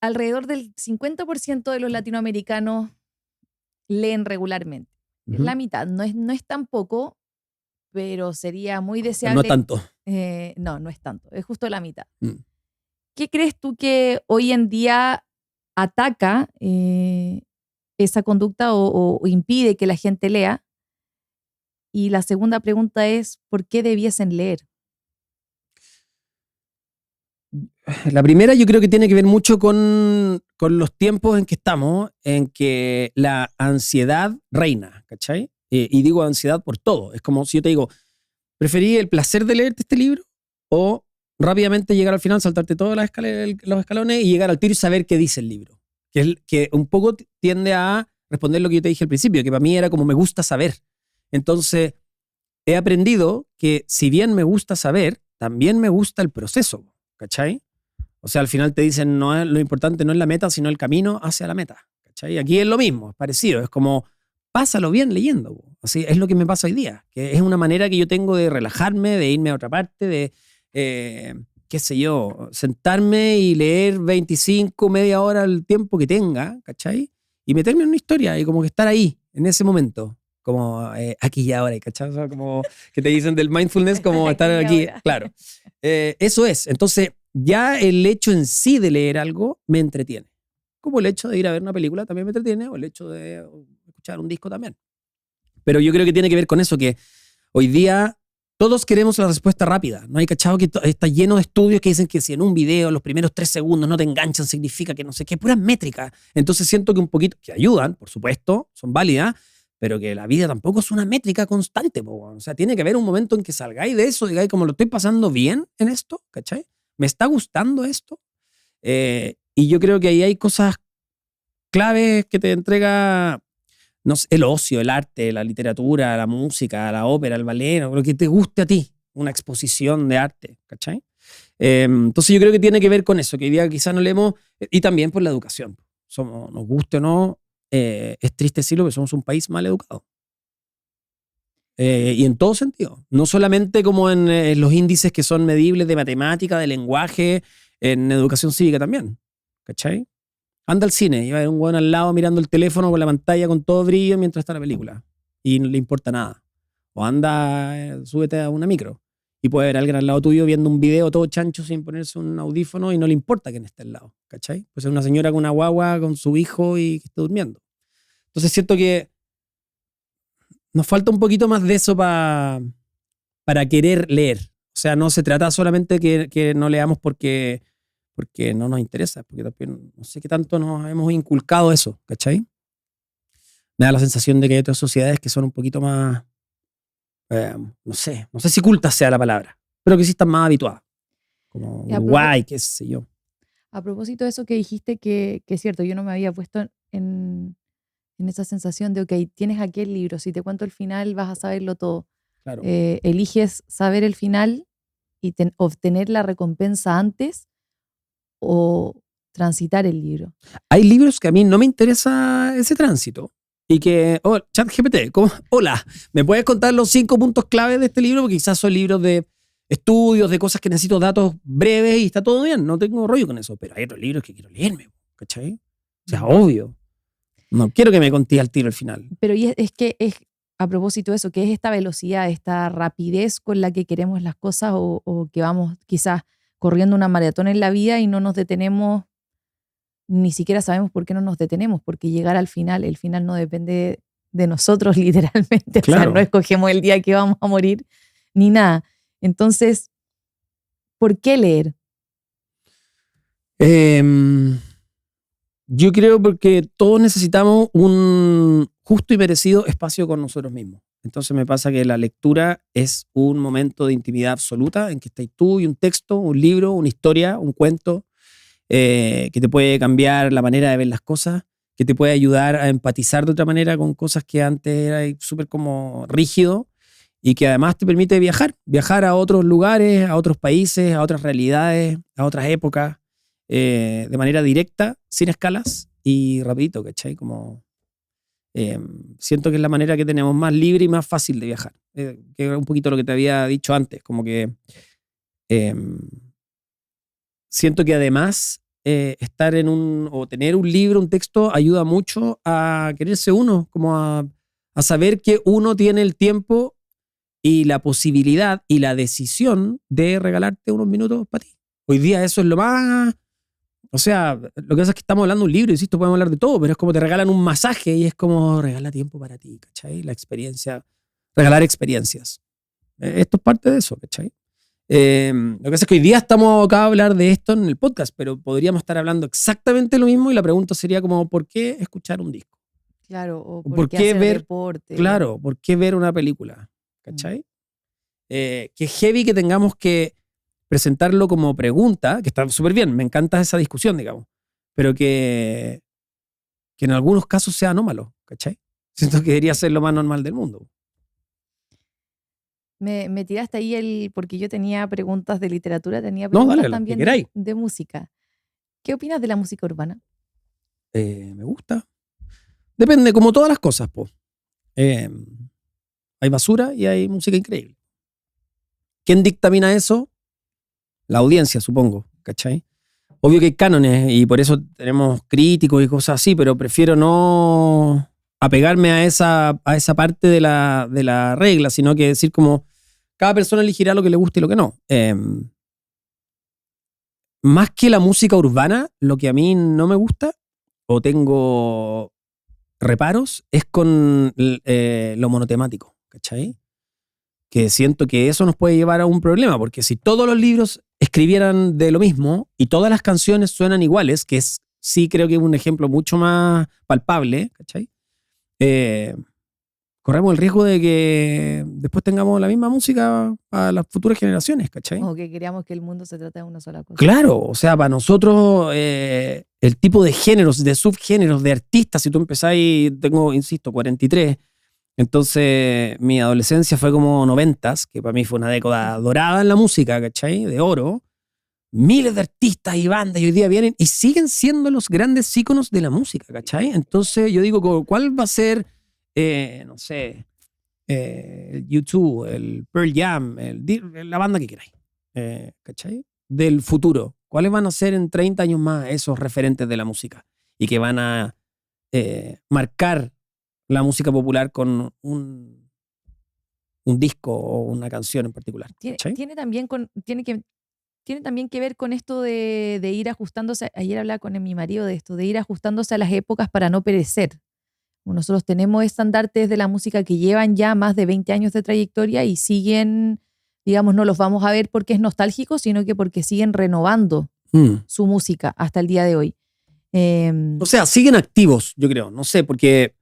Alrededor del 50% de los latinoamericanos leen regularmente. Es la mitad, no es tan poco, pero sería muy deseable. No tanto. No es tanto, es justo la mitad. ¿Qué crees tú que hoy en día ataca esa conducta o impide que la gente lea? Y la segunda pregunta es, ¿por qué debiesen leer? La primera yo creo que tiene que ver mucho con los tiempos en que estamos, en que la ansiedad reina, ¿cachai? Y digo ansiedad por todo. Es como si yo te digo, ¿preferí el placer de leerte este libro o rápidamente llegar al final, saltarte todos los escalones y llegar al tiro y saber qué dice el libro? Que un poco tiende a responder lo que yo te dije al principio, que para mí era como me gusta saber. Entonces, he aprendido que si bien me gusta saber, también me gusta el proceso, ¿cachai? O sea, al final te dicen, lo importante no es la meta, sino el camino hacia la meta, ¿cachai? Aquí es lo mismo, es parecido, es como, pásalo bien leyendo. Así es lo que me pasa hoy día, que es una manera que yo tengo de relajarme, de irme a otra parte, de, qué sé yo, sentarme y leer 25, media hora el tiempo que tenga, ¿cachai? Y meterme en una historia y como que estar ahí, en ese momento. Como aquí y ahora, ¿cachai? O sea, como que te dicen del mindfulness, como estar aquí, claro. Eso es. Entonces, ya el hecho en sí de leer algo me entretiene. Como el hecho de ir a ver una película también me entretiene, o el hecho de escuchar un disco también. Pero yo creo que tiene que ver con eso, que hoy día Todos queremos la respuesta rápida. ¿No hay cachado que está lleno de estudios que dicen que si en un video los primeros 3 segundos no te enganchan significa que no sé qué, puras métricas? Entonces siento que un poquito, que ayudan, por supuesto, son válidas, pero que la vida tampoco es una métrica constante, po. O sea, tiene que haber un momento en que salgáis de eso, digáis como lo estoy pasando bien en esto, ¿cachai? ¿Me está gustando esto? Y yo creo que ahí hay cosas claves que te entrega, no sé, el ocio, el arte, la literatura, la música, la ópera, el ballet, lo que te guste a ti, una exposición de arte, ¿cachai? Entonces yo creo que tiene que ver con eso, que hoy día quizás no leemos, y también por la educación. Nos guste o no, es triste decirlo, pero somos un país mal educado. Y en todo sentido, no solamente como en los índices que son medibles de matemática, de lenguaje, en educación cívica también, ¿cachai? Anda al cine y va a haber un weón al lado mirando el teléfono con la pantalla con todo brillo mientras está la película y no le importa nada. O anda, súbete a una micro y puede haber alguien al lado tuyo viendo un video todo chancho sin ponerse un audífono y no le importa quién esté al lado, ¿cachai? Puede ser una señora con una guagua con su hijo y que esté durmiendo. Entonces siento que nos falta un poquito más de eso para querer leer. O sea, no se trata solamente que no leamos porque no nos interesa, porque también no sé qué tanto nos hemos inculcado eso, ¿cachai? Me da la sensación de que hay otras sociedades que son un poquito más, no sé si cultas sea la palabra, pero que sí están más habituadas, como Uruguay, qué sé yo. A propósito de eso que dijiste, que es cierto, yo no me había puesto en esa sensación de, ok, tienes aquí el libro, si te cuento el final vas a saberlo todo. Claro. Eliges saber el final y obtener la recompensa antes o transitar el libro. Hay libros que a mí no me interesa ese tránsito y que, ChatGPT, hola, ¿me puedes contar los 5 puntos clave de este libro? Porque quizás son libros de estudios, de cosas que necesito datos breves y está todo bien, no tengo rollo con eso, pero hay otros libros que quiero leerme, ¿cachai? O sea, obvio. No quiero que me conté al tiro al final. Pero es que es, a propósito de eso, que es esta velocidad, esta rapidez con la que queremos las cosas o que vamos quizás corriendo una maratón en la vida y no nos detenemos, ni siquiera sabemos por qué no nos detenemos, porque llegar al final, el final no depende de nosotros literalmente, claro. O sea, no escogemos el día que vamos a morir, ni nada. Entonces, ¿por qué leer? Yo creo porque todos necesitamos un justo y merecido espacio con nosotros mismos. Entonces me pasa que la lectura es un momento de intimidad absoluta en que estás tú y un texto, un libro, una historia, un cuento, que te puede cambiar la manera de ver las cosas, que te puede ayudar a empatizar de otra manera con cosas que antes era súper como rígido y que además te permite viajar a otros lugares, a otros países, a otras realidades, a otras épocas, de manera directa, sin escalas y rapidito, ¿cachai? Como, siento que es la manera que tenemos más libre y más fácil de viajar, que era un poquito lo que te había dicho antes, como que siento que además estar o tener un libro, un texto, ayuda mucho a quererse uno, como a saber que uno tiene el tiempo y la posibilidad y la decisión de regalarte unos minutos para ti. Hoy día eso es lo más... O sea, lo que pasa es que estamos hablando de un libro, insisto, podemos hablar de todo, pero es como te regalan un masaje y es como regala tiempo para ti, ¿cachai? La experiencia, regalar experiencias. Esto es parte de eso, ¿cachai? Lo que pasa es que hoy día estamos acá a hablar de esto en el podcast, pero podríamos estar hablando exactamente lo mismo y la pregunta sería como, ¿por qué escuchar un disco? Claro, o ¿por qué hacer ver deporte? Claro, ¿por qué ver una película? ¿Cachai? Que heavy que tengamos que presentarlo como pregunta, que está súper bien, me encanta esa discusión, digamos, pero que en algunos casos sea anómalo, ¿cachai? Siento que debería ser lo más normal del mundo. Me tiraste ahí porque yo tenía preguntas de literatura, tenía preguntas dale, también de música. ¿Qué opinas de la música urbana? Me gusta. Depende, como todas las cosas, po. Hay basura y hay música increíble. ¿Quién dictamina eso? La audiencia, supongo, ¿cachai? Obvio que hay cánones y por eso tenemos críticos y cosas así, pero prefiero no apegarme a esa parte de la regla, sino que decir como cada persona elegirá lo que le guste y lo que no. Más que la música urbana, lo que a mí no me gusta o tengo reparos es con lo monotemático, ¿cachai? que siento que eso nos puede llevar a un problema, porque si todos los libros escribieran de lo mismo y todas las canciones suenan iguales, que es, sí creo que es un ejemplo mucho más palpable, ¿cachai? Corremos el riesgo de que después tengamos la misma música para las futuras generaciones, ¿cachai? O que queríamos que el mundo se trate de una sola cosa. Claro, o sea, para nosotros el tipo de géneros, de subgéneros, de artistas, si tú empezás y tengo, insisto, 43, entonces mi adolescencia fue como 90s, que para mí fue una década dorada en la música, ¿cachai? De oro. Miles de artistas y bandas y hoy día vienen y siguen siendo los grandes íconos de la música, ¿cachai? Entonces yo digo, ¿cuál va a ser, no sé, el U2, el Pearl Jam, la banda que queráis, ¿cachai? Del futuro? ¿Cuáles van a ser en 30 años más esos referentes de la música? Y que van a marcar la música popular con un disco o una canción en particular. Tiene también que ver con esto de ir ajustándose. Ayer hablaba con mi marido de esto, de ir ajustándose a las épocas para no perecer. Nosotros tenemos estandartes de la música que llevan ya más de 20 años de trayectoria y siguen, digamos, no los vamos a ver porque es nostálgico, sino que porque siguen renovando su música hasta el día de hoy. O sea, siguen activos, yo creo. No sé, porque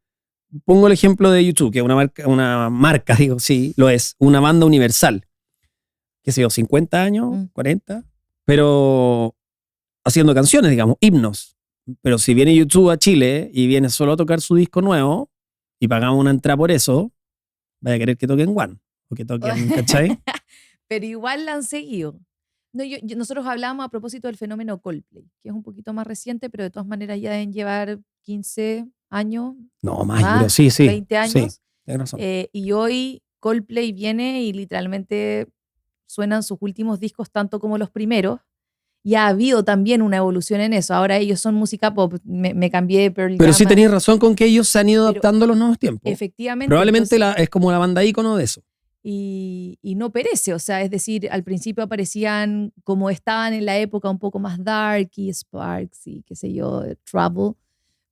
pongo el ejemplo de YouTube, que es una marca, digo, sí, lo es, una banda universal. Qué sé yo, 50 años, 40, pero haciendo canciones, digamos, himnos. Pero si viene YouTube a Chile y viene solo a tocar su disco nuevo y pagamos una entrada por eso, vaya a querer que toquen One o que toquen, ¿cachai? Pero igual la han seguido. No, nosotros hablábamos a propósito del fenómeno Coldplay, que es un poquito más reciente, pero de todas maneras ya deben llevar 15 años. No, más, pero sí. 20 años. Sí, tienes razón. Y hoy Coldplay viene y literalmente suenan sus últimos discos tanto como los primeros. Y ha habido también una evolución en eso. Ahora ellos son música pop. Me cambié de Pearl Jam. Pero sí tenías razón con que ellos se han ido adaptando a los nuevos tiempos. Efectivamente. Probablemente es como la banda ícono de eso. Y no perece, o sea, es decir, al principio aparecían como estaban en la época un poco más dark y Sparks y qué sé yo, Trouble,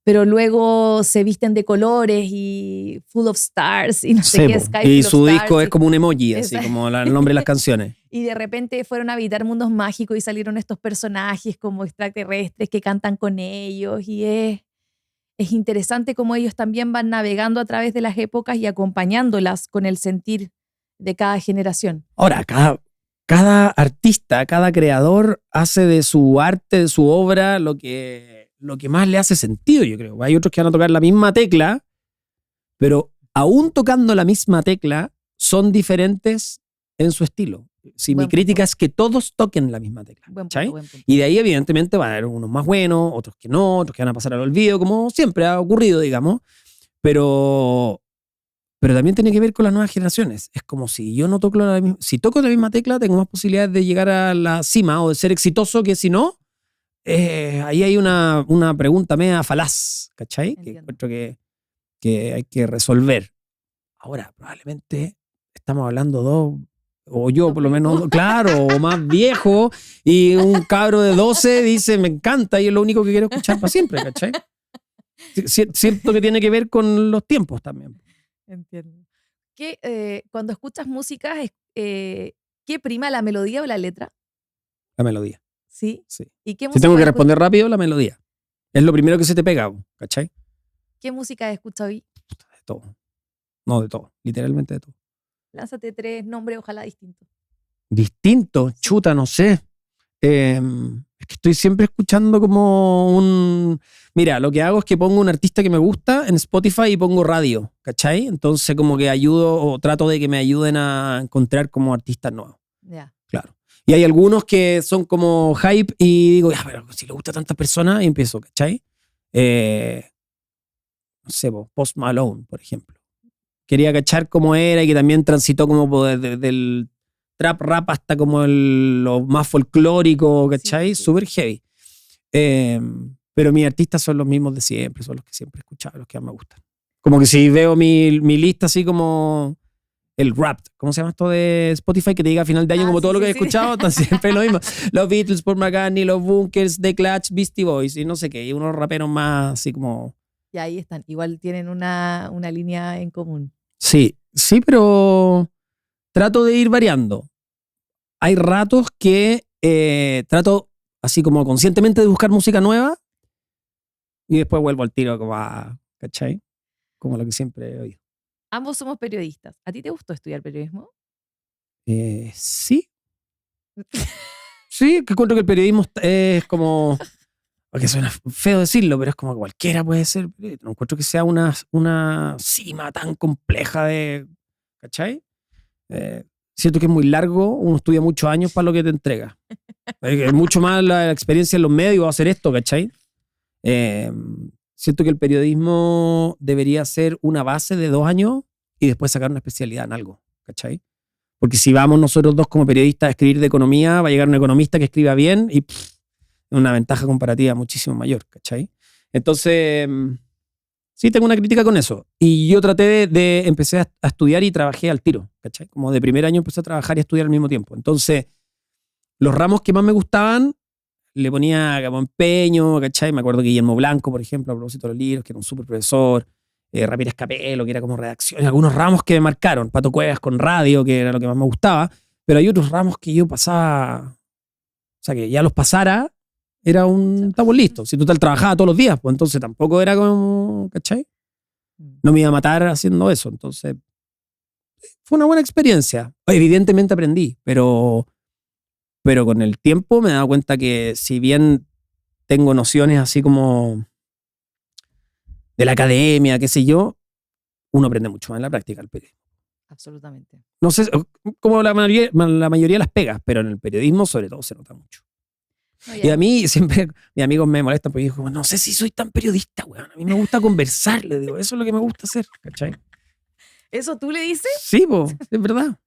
pero luego se visten de colores y Full of Stars y no sé qué, Sky y Full su of disco Stars, es como un emoji, así como el nombre de las canciones. Y de repente fueron a habitar mundos mágicos y salieron estos personajes como extraterrestres que cantan con ellos y es interesante cómo ellos también van navegando a través de las épocas y acompañándolas con el sentir de cada generación. Ahora, cada artista, cada creador hace de su arte, de su obra, lo que más le hace sentido, yo creo. Hay otros que van a tocar la misma tecla, pero aún tocando la misma tecla, son diferentes en su estilo. Si mi crítica es que todos toquen la misma tecla. Buen punto. Y de ahí, evidentemente, van a haber unos más buenos, otros que no, otros que van a pasar al olvido, como siempre ha ocurrido, digamos. Pero también tiene que ver con las nuevas generaciones. Es como si yo no toco si toco la misma tecla, tengo más posibilidades de llegar a la cima o de ser exitoso que si no. Ahí hay una pregunta media falaz, ¿cachai? Entiendo. Que encuentro que hay que resolver. Ahora, probablemente estamos hablando o yo por lo menos, claro, o más viejo, y un cabro de 12 dice, me encanta, y es lo único que quiero escuchar para siempre, ¿cachai? Siento que tiene que ver con los tiempos también. Entiendo. Cuando escuchas música, ¿qué prima, la melodía o la letra? La melodía. ¿Sí? Sí. ¿Y qué música si tengo que responder rápido, la melodía. Es lo primero que se te pega, ¿cachai? ¿Qué música has escuchado hoy? De todo. No, de todo. Literalmente de todo. Lánzate 3 nombres, ojalá distintos. ¿Distintos? Chuta, no sé. Es que estoy siempre escuchando como Mira, lo que hago es que pongo un artista que me gusta en Spotify y pongo radio, ¿cachai? Entonces como que ayudo o trato de que me ayuden a encontrar como artistas nuevos. Ya. Claro. Y hay algunos que son como hype y digo, ya, pero si le gusta a tantas personas, y empiezo, ¿cachai? No sé, Post Malone, por ejemplo. Quería cachar cómo era y que también transitó como del trap rap hasta como lo más folclórico, ¿cachai? Sí. Súper heavy. Pero mis artistas son los mismos de siempre, son los que siempre he escuchado, los que más me gustan. Como que si veo mi lista así como el rap, ¿cómo se llama esto de Spotify? Que te diga a final de año como todo lo que he escuchado, está siempre lo mismo. Los Beatles, Paul McCartney, los Bunkers, The Clash, Beastie Boys y no sé qué, y unos raperos más así como... Y ahí están, igual tienen una línea en común. Sí, pero trato de ir variando. Hay ratos que trato así como conscientemente de buscar música nueva y después vuelvo al tiro como a, ¿cachai? Como lo que siempre he oído. Ambos somos periodistas. ¿A ti te gustó estudiar periodismo? Sí. Sí, que encuentro que el periodismo es como... Porque suena feo decirlo, pero es como que cualquiera puede ser. No encuentro que sea una cima tan compleja de... ¿Cachai? Siento que es muy largo, uno estudia muchos años para lo que te entrega. Es mucho más la experiencia en los medios hacer esto, ¿cachai? Siento que el periodismo debería ser una base de 2 años y después sacar una especialidad en algo, ¿cachai? Porque si vamos nosotros dos como periodistas a escribir de economía, va a llegar un economista que escriba bien y una ventaja comparativa muchísimo mayor, ¿cachai? Entonces, sí tengo una crítica con eso. Y yo traté de empecé a estudiar y trabajé al tiro, ¿cachai? Como de primer año empecé a trabajar y a estudiar al mismo tiempo. Entonces, los ramos que más me gustaban, le ponía como empeño, ¿cachai? Me acuerdo que Guillermo Blanco, por ejemplo, a propósito de los libros, que era un súper profesor, Ramírez Capello, que era como redacción, algunos ramos que me marcaron, Pato Cuevas con radio, que era lo que más me gustaba, pero hay otros ramos que yo pasaba, o sea, que ya los pasara, estamos listos. Si total trabajaba todos los días, pues entonces tampoco era como, ¿cachai? No me iba a matar haciendo eso. Entonces, fue una buena experiencia. Evidentemente aprendí, pero con el tiempo me he dado cuenta que si bien tengo nociones así como de la academia, qué sé yo, uno aprende mucho más en la práctica del periodismo. Absolutamente. No sé, como la mayoría de las pegas, pero en el periodismo sobre todo se nota mucho. Y a mí siempre, mis amigos me molestan porque digo, no sé si soy tan periodista, weón. A mí me gusta conversar, le digo, eso es lo que me gusta hacer, ¿cachai? ¿Eso tú le dices? Sí, es verdad.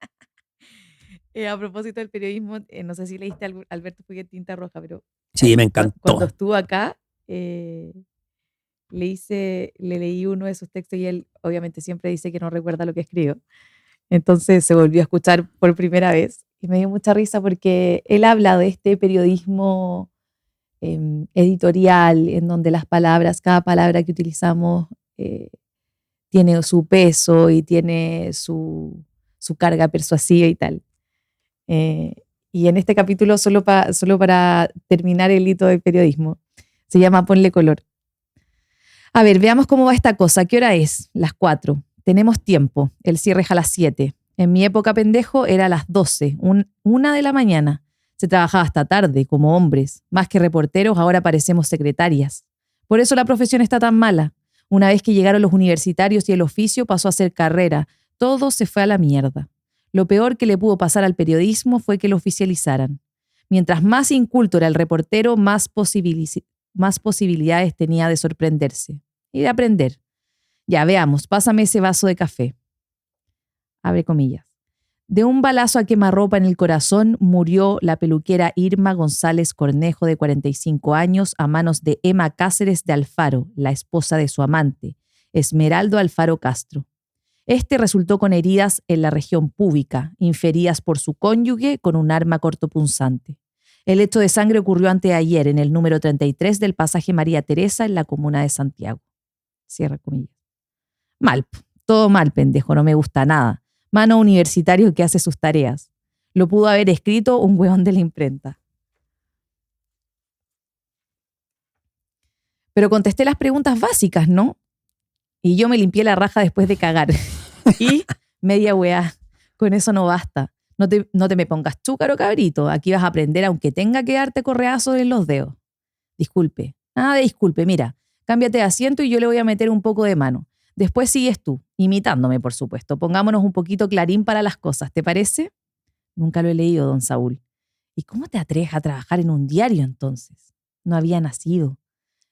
A propósito del periodismo, no sé si leíste a Alberto Puget Tinta Roja, pero... Sí, me encantó. Cuando estuvo acá, le leí uno de sus textos y él obviamente siempre dice que no recuerda lo que escribió. Entonces se volvió a escuchar por primera vez y me dio mucha risa porque él habla de este periodismo editorial en donde las palabras, cada palabra que utilizamos tiene su peso y tiene su carga persuasiva y tal. Y en este capítulo, solo para terminar el hito del periodismo, se llama Ponle color. A ver, veamos cómo va esta cosa. ¿Qué hora es? Las 4. Tenemos tiempo. El cierre es a las 7. En mi época, pendejo, era a las 12, 1 de la mañana. Se trabajaba hasta tarde, como hombres. Más que reporteros, ahora parecemos secretarias. Por eso la profesión está tan mala. Una vez que llegaron los universitarios y el oficio pasó a ser carrera, todo se fue a la mierda. Lo peor que le pudo pasar al periodismo fue que lo oficializaran. Mientras más inculto era el reportero, más posibilidades tenía de sorprenderse y de aprender. Ya, veamos, pásame ese vaso de café. Abre comillas. De un balazo a quemarropa en el corazón murió la peluquera Irma González Cornejo, de 45 años, a manos de Emma Cáceres de Alfaro, la esposa de su amante, Esmeraldo Alfaro Castro. Este resultó con heridas en la región púbica, inferidas por su cónyuge con un arma cortopunzante. El hecho de sangre ocurrió anteayer en el número 33 del pasaje María Teresa en la comuna de Santiago. Cierra comillas. Mal, todo mal, pendejo, no me gusta nada. Mano universitario que hace sus tareas. Lo pudo haber escrito un hueón de la imprenta. Pero contesté las preguntas básicas, ¿no? Y yo me limpié la raja después de cagar. Y media weá. Con eso no basta. No te me pongas chúcaro, cabrito. Aquí vas a aprender aunque tenga que darte correazos en los dedos. Disculpe. Nada de disculpe. Mira, cámbiate de asiento y yo le voy a meter un poco de mano. Después sigues tú, imitándome, por supuesto. Pongámonos un poquito clarín para las cosas, ¿te parece? Nunca lo he leído, don Saúl. ¿Y cómo te atreves a trabajar en un diario entonces? No había nacido.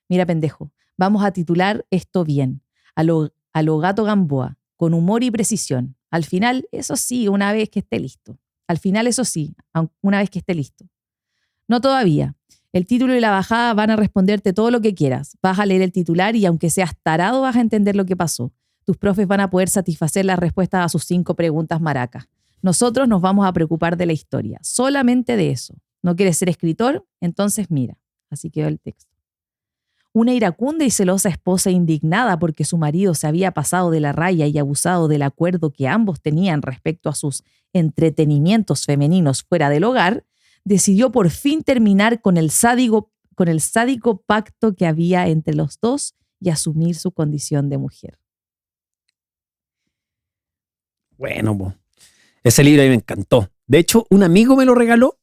Mira, pendejo, vamos a titular esto bien. A lo Gato Gamboa, con humor y precisión. Al final, eso sí, una vez que esté listo. Al final, eso sí, una vez que esté listo. No todavía. El título y la bajada van a responderte todo lo que quieras. Vas a leer el titular y aunque seas tarado vas a entender lo que pasó. Tus profes van a poder satisfacer las respuestas a sus 5 preguntas maracas. Nosotros nos vamos a preocupar de la historia. Solamente de eso. ¿No quieres ser escritor? Entonces mira. Así quedó el texto. Una iracunda y celosa esposa indignada porque su marido se había pasado de la raya y abusado del acuerdo que ambos tenían respecto a sus entretenimientos femeninos fuera del hogar, decidió por fin terminar con el sádico pacto que había entre los dos y asumir su condición de mujer. Bueno, po. Ese libro a mí me encantó. De hecho, un amigo me lo regaló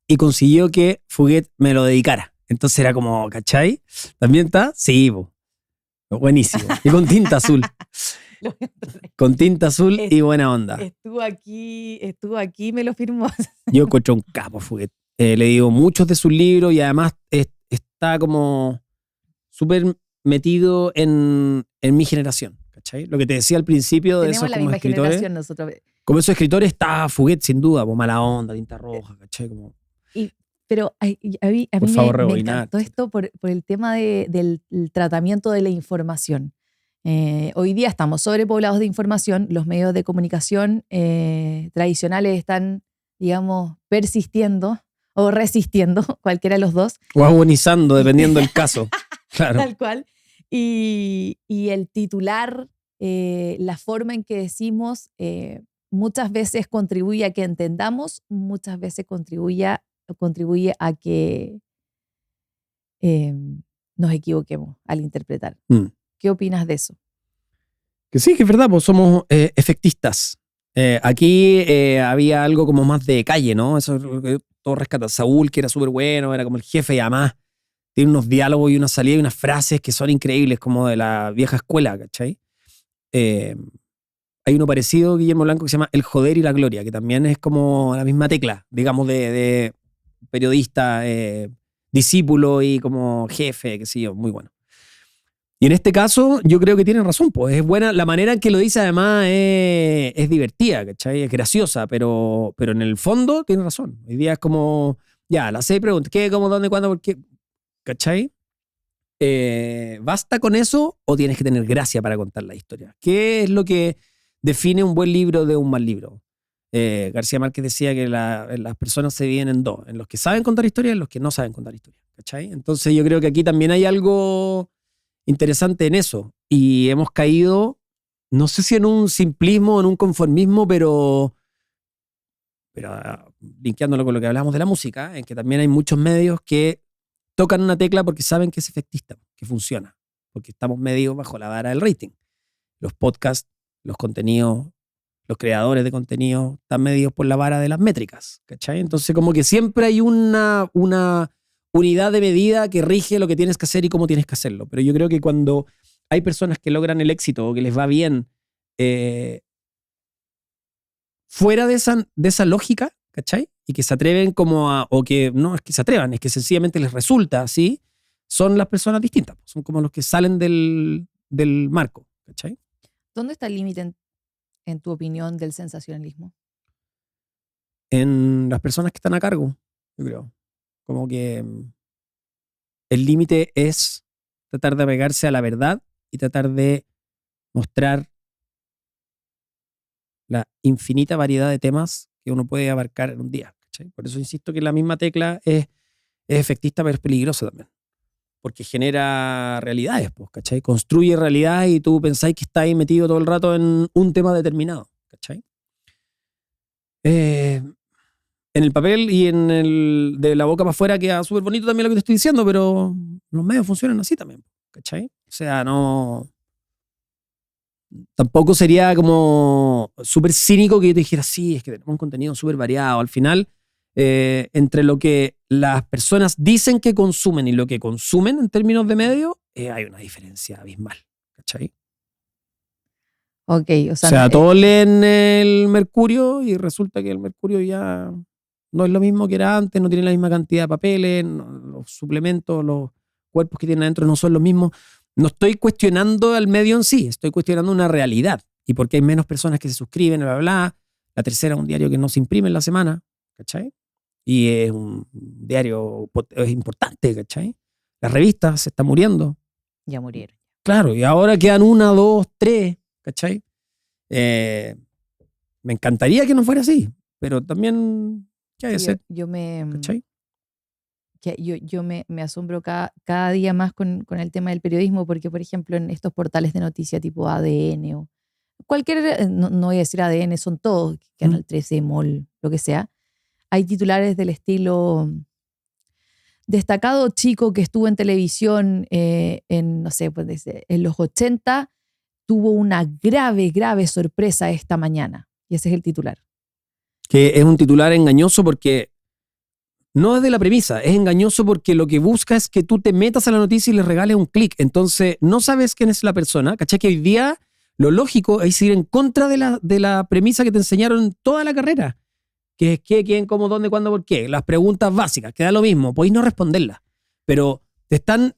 y consiguió que Fuguet me lo dedicara. Entonces era como, ¿cachai? ¿También está? Sí, po. Buenísimo. Y con tinta azul. Con tinta azul y buena onda. Estuvo aquí, me lo firmó. Yo encontré un capo, Fuguet. Le digo muchos de sus libros y además está como súper metido en mi generación, ¿cachai? Lo que te decía al principio de esos como escritores. Nosotros. Como esos escritores está Fuguet sin duda, pues Mala Onda, Tinta Roja, ¿cachai? Como... Pero a mí me encantó esto por el tema del tratamiento de la información. Hoy día estamos sobrepoblados de información, los medios de comunicación tradicionales están, digamos, persistiendo o resistiendo, cualquiera de los dos. O agonizando, dependiendo del caso. Claro. Tal cual. Y el titular, la forma en que decimos, muchas veces contribuye a que entendamos, muchas veces contribuye a que nos equivoquemos al interpretar. ¿Qué opinas de eso? Que sí, que es verdad, pues somos efectistas. Aquí había algo como más de calle, ¿no? Eso es lo que todo rescata. Saúl, que era súper bueno, era como el jefe y además tiene unos diálogos y una salida y unas frases que son increíbles, como de la vieja escuela, ¿cachai? Hay uno parecido, Guillermo Blanco, que se llama El Joder y la Gloria, que también es como la misma tecla, digamos, de periodista, discípulo y como jefe, qué sé yo, muy bueno. Y en este caso, yo creo que tienen razón, pues es buena, la manera en que lo dice además es divertida, ¿cachai? Es graciosa, pero en el fondo tiene razón. Hoy día es como, ya, las 6 preguntas, ¿qué, cómo, dónde, cuándo, por qué? ¿Cachai? ¿Basta con eso o tienes que tener gracia para contar la historia? ¿Qué es lo que define un buen libro de un mal libro? García Márquez decía que las personas se dividen en dos, en los que saben contar historias y en los que no saben contar historias, ¿cachai? Entonces yo creo que aquí también hay algo interesante en eso y hemos caído, no sé si en un simplismo o en un conformismo, pero linkeándolo con lo que hablamos de la música, en que también hay muchos medios que tocan una tecla porque saben que es efectista, que funciona, porque estamos medios bajo la vara del rating. Los podcasts, los contenidos, los creadores de contenido están medidos por la vara de las métricas, ¿cachai? Entonces como que siempre hay una unidad de medida que rige lo que tienes que hacer y cómo tienes que hacerlo. Pero yo creo que cuando hay personas que logran el éxito o que les va bien fuera de esa lógica, ¿cachai? Y que se atreven como a, o que no es que se atrevan, es que sencillamente les resulta así, son las personas distintas, son como los que salen del marco, ¿cachai? ¿Dónde está el límite, en tu opinión, del sensacionalismo? En las personas que están a cargo, yo creo. Como que el límite es tratar de apegarse a la verdad y tratar de mostrar la infinita variedad de temas que uno puede abarcar en un día, ¿cachai? Por eso insisto que la misma tecla es efectista, pero es peligrosa también. Porque genera realidades, pues, ¿cachai? Construye realidades y tú pensáis que estáis metido todo el rato en un tema determinado, ¿cachai? En el papel y en el de la boca para afuera queda súper bonito también lo que te estoy diciendo, pero los medios funcionan así también, ¿cachai? O sea, no... Tampoco sería como súper cínico que yo te dijera, sí, es que tenemos un contenido súper variado. Al final, entre lo que las personas dicen que consumen y lo que consumen en términos de medio, hay una diferencia abismal, ¿cachai? Ok, o sea todos leen el Mercurio y resulta que el Mercurio ya no es lo mismo que era antes, no tiene la misma cantidad de papeles, los suplementos, los cuerpos que tienen adentro no son los mismos. No estoy cuestionando al medio en sí, estoy cuestionando una realidad. Y porque hay menos personas que se suscriben, bla, bla, bla. La Tercera es un diario que no se imprime en la semana, ¿cachai? Y es un diario es importante, ¿cachai? Las revistas se están muriendo. Ya murieron. Claro, y ahora quedan 1, 2, 3, ¿cachai? Me encantaría que no fuera así, pero también, ¿qué hay que hacer? ¿Cachai? que yo me asombro cada día más con el tema del periodismo, porque, por ejemplo, en estos portales de noticias tipo ADN o cualquier, no voy a decir ADN, son todos, Canal 13, MOL, lo que sea, hay titulares del estilo destacado chico que estuvo en televisión en, no sé, pues en los 80, tuvo una grave sorpresa esta mañana. Y ese es el titular. Que es un titular engañoso porque no es de la premisa, es engañoso porque lo que busca es que tú te metas a la noticia y le regales un clic. Entonces, no sabes quién es la persona. ¿Cachai? Que hoy día lo lógico es ir en contra de la premisa que te enseñaron toda la carrera. Que es qué, quién, cómo, dónde, cuándo, por qué. Las preguntas básicas, que da lo mismo. Podéis no responderlas. Pero te están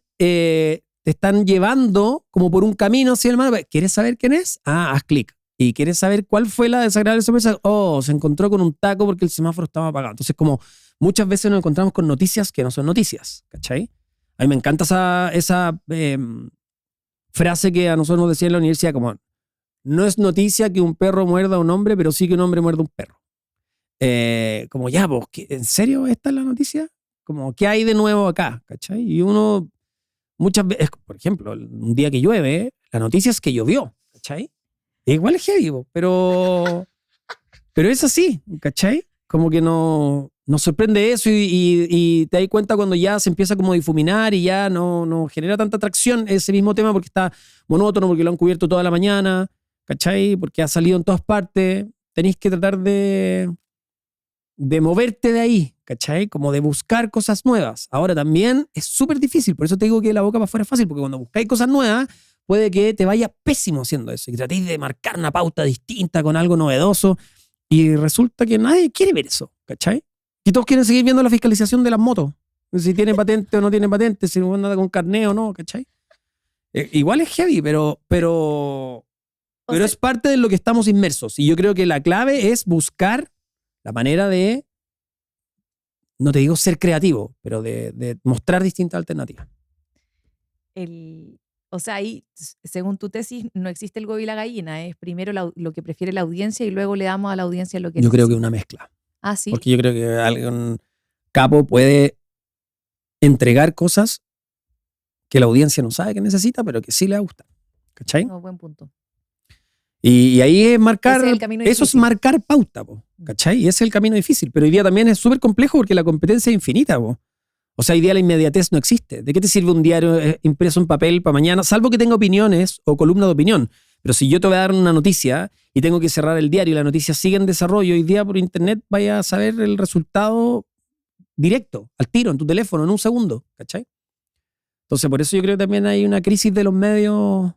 llevando como por un camino hacia el mar. ¿Quieres saber quién es? Ah, haz clic. ¿Y quieres saber cuál fue la desagradable sorpresa? Oh, se encontró con un taco porque el semáforo estaba apagado. Entonces, como muchas veces nos encontramos con noticias que no son noticias, ¿cachai? A mí me encanta esa frase que a nosotros nos decía en la universidad, como, no es noticia que un perro muerda a un hombre, pero sí que un hombre muerda a un perro. Como ya, vos, ¿en serio esta es la noticia? Como, ¿qué hay de nuevo acá? ¿Cachai? Y uno, muchas veces, por ejemplo, un día que llueve, la noticia es que llovió, ¿cachai? Igual es heavy, pero es así, ¿cachai? Como que nos sorprende eso y te das cuenta cuando ya se empieza como a difuminar y ya no genera tanta atracción ese mismo tema porque está monótono, porque lo han cubierto toda la mañana, ¿cachai? Porque ha salido en todas partes. Tenéis que tratar de moverte de ahí, ¿cachai? Como de buscar cosas nuevas. Ahora también es súper difícil, por eso te digo que la boca para afuera es fácil, porque cuando buscáis cosas nuevas puede que te vaya pésimo haciendo eso y tratéis de marcar una pauta distinta con algo novedoso y resulta que nadie quiere ver eso, ¿cachai? Y todos quieren seguir viendo la fiscalización de las motos, si tiene patente o no tiene patente, si anda con carné o no, ¿cachai? Igual es heavy, pero es parte de lo que estamos inmersos y yo creo que la clave es buscar la manera de, no te digo ser creativo, pero de mostrar distintas alternativas. O sea, ahí, según tu tesis, no existe el huevo y la gallina. Es primero lo que prefiere la audiencia y luego le damos a la audiencia lo que Yo necesita. creo que una mezcla. Ah, sí. Porque yo creo que algún capo puede entregar cosas que la audiencia no sabe que necesita, pero que sí le gusta. ¿Cachai? No, buen punto. Y ahí es marcar, eso es marcar pauta, ¿cachai? Y ese es el camino difícil. Pero hoy día también es súper complejo porque la competencia es infinita, po. O sea, hoy día la inmediatez no existe. ¿De qué te sirve un diario impreso en papel para mañana? Salvo que tenga opiniones o columna de opinión. Pero si yo te voy a dar una noticia y tengo que cerrar el diario y la noticia sigue en desarrollo, hoy día por internet vaya a saber el resultado directo, al tiro, en tu teléfono, en un segundo, ¿cachai? Entonces, por eso yo creo que también hay una crisis de los medios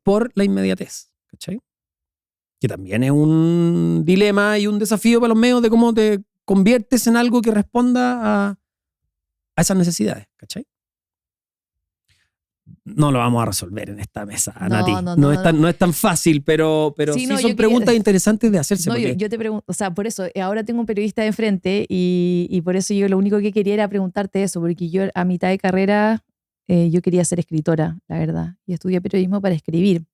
por la inmediatez, ¿cachai? Que también es un dilema y un desafío para los medios de cómo te conviertes en algo que responda a esas necesidades, ¿cachai? No lo vamos a resolver en esta mesa, Nati. No es tan fácil, pero sí son preguntas interesantes de hacerse. No, yo te pregunto, o sea, por eso, ahora tengo un periodista de enfrente y por eso yo lo único que quería era preguntarte eso, porque yo a mitad de carrera yo quería ser escritora, la verdad, y estudié periodismo para escribir.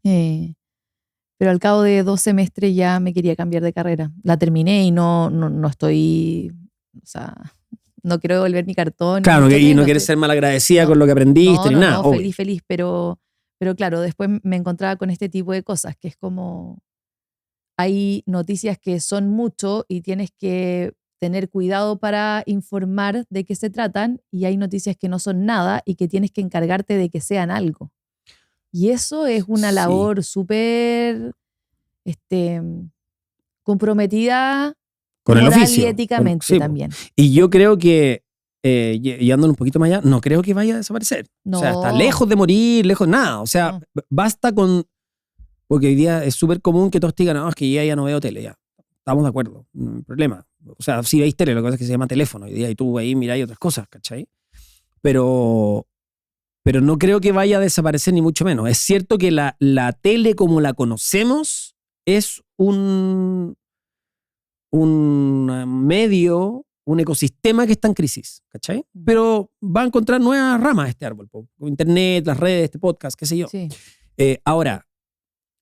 Pero al cabo de 2 semestres ya me quería cambiar de carrera. La terminé y no estoy, o sea, no quiero devolver mi cartón. Claro, y no quieres ser malagradecida con lo que aprendiste ni nada. No, feliz, pero claro, después me encontraba con este tipo de cosas, que es como, hay noticias que son mucho y tienes que tener cuidado para informar de qué se tratan, y hay noticias que no son nada y que tienes que encargarte de que sean algo. Y eso es una labor súper comprometida con el moral oficio. Y éticamente también. Y yo creo que, yéndolo un poquito más allá, no creo que vaya a desaparecer. No. O sea, está lejos de morir, lejos de nada. O sea, basta con... Porque hoy día es súper común que todos digan, no, es que ya no veo tele, ya. Estamos de acuerdo, no hay problema. O sea, sí veis tele, lo que pasa es que se llama teléfono hoy día y tú ahí miráis otras cosas, ¿cachai? Pero no creo que vaya a desaparecer ni mucho menos. Es cierto que la tele como la conocemos es un medio, un ecosistema que está en crisis, ¿cachai? Pero va a encontrar nuevas ramas este árbol, internet, las redes, este podcast, qué sé yo. Sí. Ahora,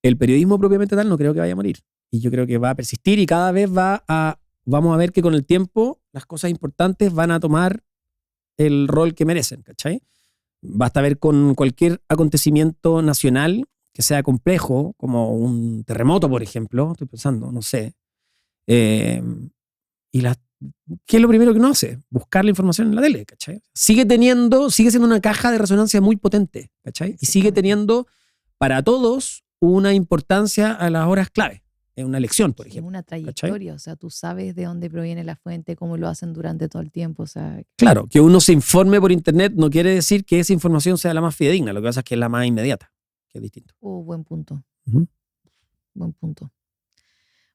el periodismo propiamente tal no creo que vaya a morir. Y yo creo que va a persistir y cada vez vamos a ver que con el tiempo las cosas importantes van a tomar el rol que merecen, ¿cachai? Basta ver con cualquier acontecimiento nacional que sea complejo, como un terremoto, por ejemplo, estoy pensando, no sé. Eh, y ¿qué es lo primero que uno hace? Buscar la información en la tele, ¿cachai? Sigue siendo una caja de resonancia muy potente, ¿cachai? Y sigue teniendo para todos una importancia a las horas clave. En una elección, por ejemplo. Una trayectoria, ¿cachai? o sea, tú sabes de dónde proviene la fuente, cómo lo hacen durante todo el tiempo, o sea. Claro, que uno se informe por internet no quiere decir que esa información sea la más fidedigna, lo que pasa es que es la más inmediata, que es distinto. Buen punto. Uh-huh. Buen punto.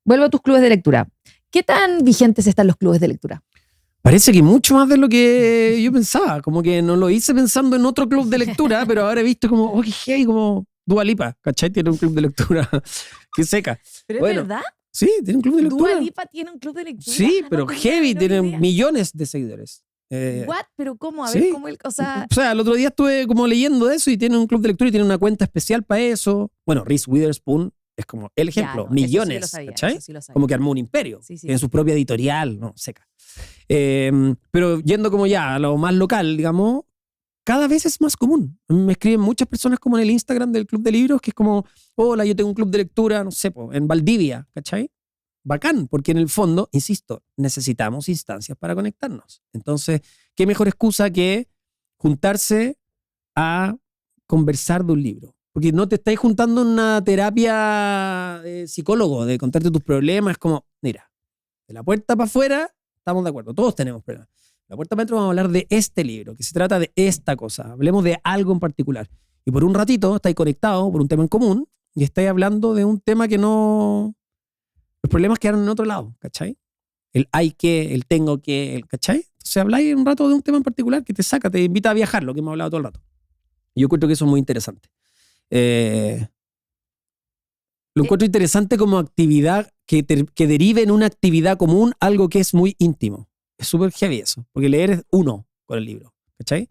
Vuelvo a tus clubes de lectura. ¿Qué tan vigentes están los clubes de lectura? Parece que mucho más de lo que yo pensaba, como que no lo hice pensando en otro club de lectura, pero ahora he visto como, oh, qué hey, como Dua Lipa, ¿cachai? Tiene un club de lectura que seca. ¿Pero bueno, es verdad? Sí, tiene un club de lectura. ¿Dua Lipa tiene un club de lectura? Sí, pero heavy, tiene millones de seguidores. ¿What? ¿Pero cómo? A ¿sí? ver, ¿cómo o sea, el otro día estuve como leyendo eso y tiene un club de lectura y tiene una cuenta especial para eso. Bueno, Reese Witherspoon es como el ejemplo. Ya, no, millones, eso sí lo sabía, ¿cachai? eso sí lo sabía. Como que armó un imperio. Sí, Tiene su propia editorial, no, seca. Pero yendo como ya a lo más local, digamos, cada vez es más común. Me escriben muchas personas como en el Instagram del club de libros, que es como, hola, yo tengo un club de lectura, no sé, en Valdivia, ¿cachai? Bacán, porque en el fondo, insisto, necesitamos instancias para conectarnos. Entonces, ¿qué mejor excusa que juntarse a conversar de un libro? Porque no te estáis juntando en una terapia de psicólogo, de contarte tus problemas, es como, mira, de la puerta para afuera, estamos de acuerdo, todos tenemos problemas. De la puerta para adentro vamos a hablar de este libro, que se trata de esta cosa, hablemos de algo en particular. Y por un ratito estáis conectados por un tema en común y estáis hablando de un tema que no... Los problemas quedaron en otro lado, ¿cachai? El hay que, el tengo que, ¿cachai? Entonces habláis un rato de un tema en particular que te saca, te invita a viajar, lo que hemos hablado todo el rato. Yo encuentro que eso es muy interesante. Lo encuentro interesante como actividad que derive en una actividad común algo que es muy íntimo. Es súper heavy eso, porque leer es uno con el libro, ¿cachai?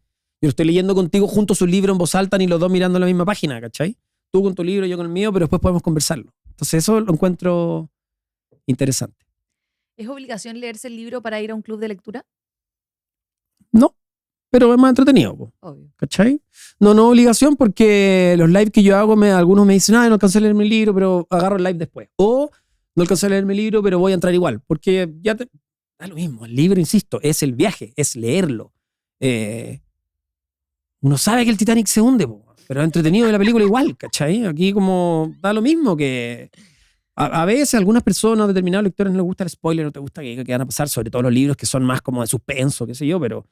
Yo lo estoy leyendo contigo juntos un libro en voz alta ni los dos mirando la misma página, ¿cachai? Tú con tu libro, yo con el mío, pero después podemos conversarlo. Entonces eso lo encuentro interesante. ¿Es obligación leerse el libro para ir a un club de lectura? No, pero es más entretenido. Obvio. ¿Cachai? No obligación porque los lives que yo hago, algunos me dicen, no alcancé a leer mi libro, pero agarro el live después. O no alcancé a leer mi libro, pero voy a entrar igual. Porque ya da lo mismo. El libro, insisto, es el viaje, es leerlo. Uno sabe que el Titanic se hunde, pero es entretenido de la película igual, ¿cachai? Aquí como da lo mismo que... A veces a algunas personas, determinados lectores, no les gusta el spoiler, no te gusta que van a pasar, sobre todo los libros que son más como de suspenso, qué sé yo, pero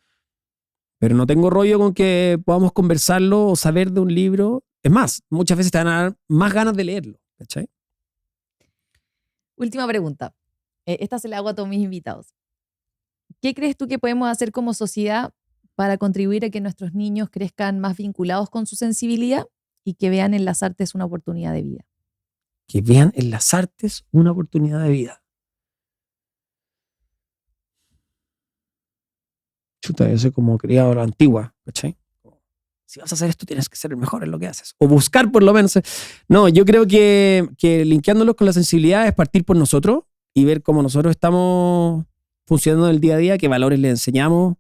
no tengo rollo con que podamos conversarlo o saber de un libro. Es más, muchas veces te van a dar más ganas de leerlo, ¿cachai? Última pregunta. Esta se la hago a todos mis invitados. ¿Qué crees tú que podemos hacer como sociedad para contribuir a que nuestros niños crezcan más vinculados con su sensibilidad y que vean en las artes una oportunidad de vida? Que vean en las artes una oportunidad de vida. Chuta, yo soy como criado a la antigua, ¿cachai? Si vas a hacer esto, tienes que ser el mejor en lo que haces. O buscar por lo menos. No, yo creo que linkeándolos con la sensibilidad es partir por nosotros y ver cómo nosotros estamos funcionando en el día a día, qué valores le enseñamos,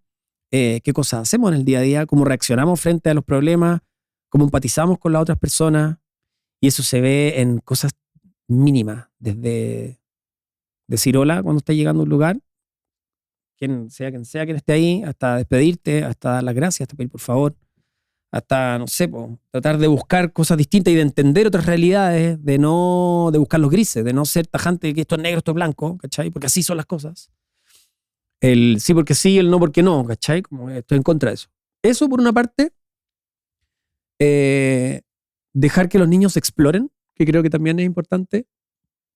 qué cosas hacemos en el día a día, cómo reaccionamos frente a los problemas, cómo empatizamos con las otras personas. Y eso se ve en cosas mínimas, desde decir hola cuando estás llegando a un lugar, quien sea quien esté ahí, hasta despedirte, hasta dar las gracias, hasta pedir por favor, hasta, no sé, tratar de buscar cosas distintas y de entender otras realidades, de buscar los grises, de no ser tajante de que esto es negro, esto es blanco, ¿cachai? Porque así son las cosas. El sí porque sí, el no porque no, ¿cachai? Como estoy en contra de eso. Eso por una parte, dejar que los niños exploren, que creo que también es importante,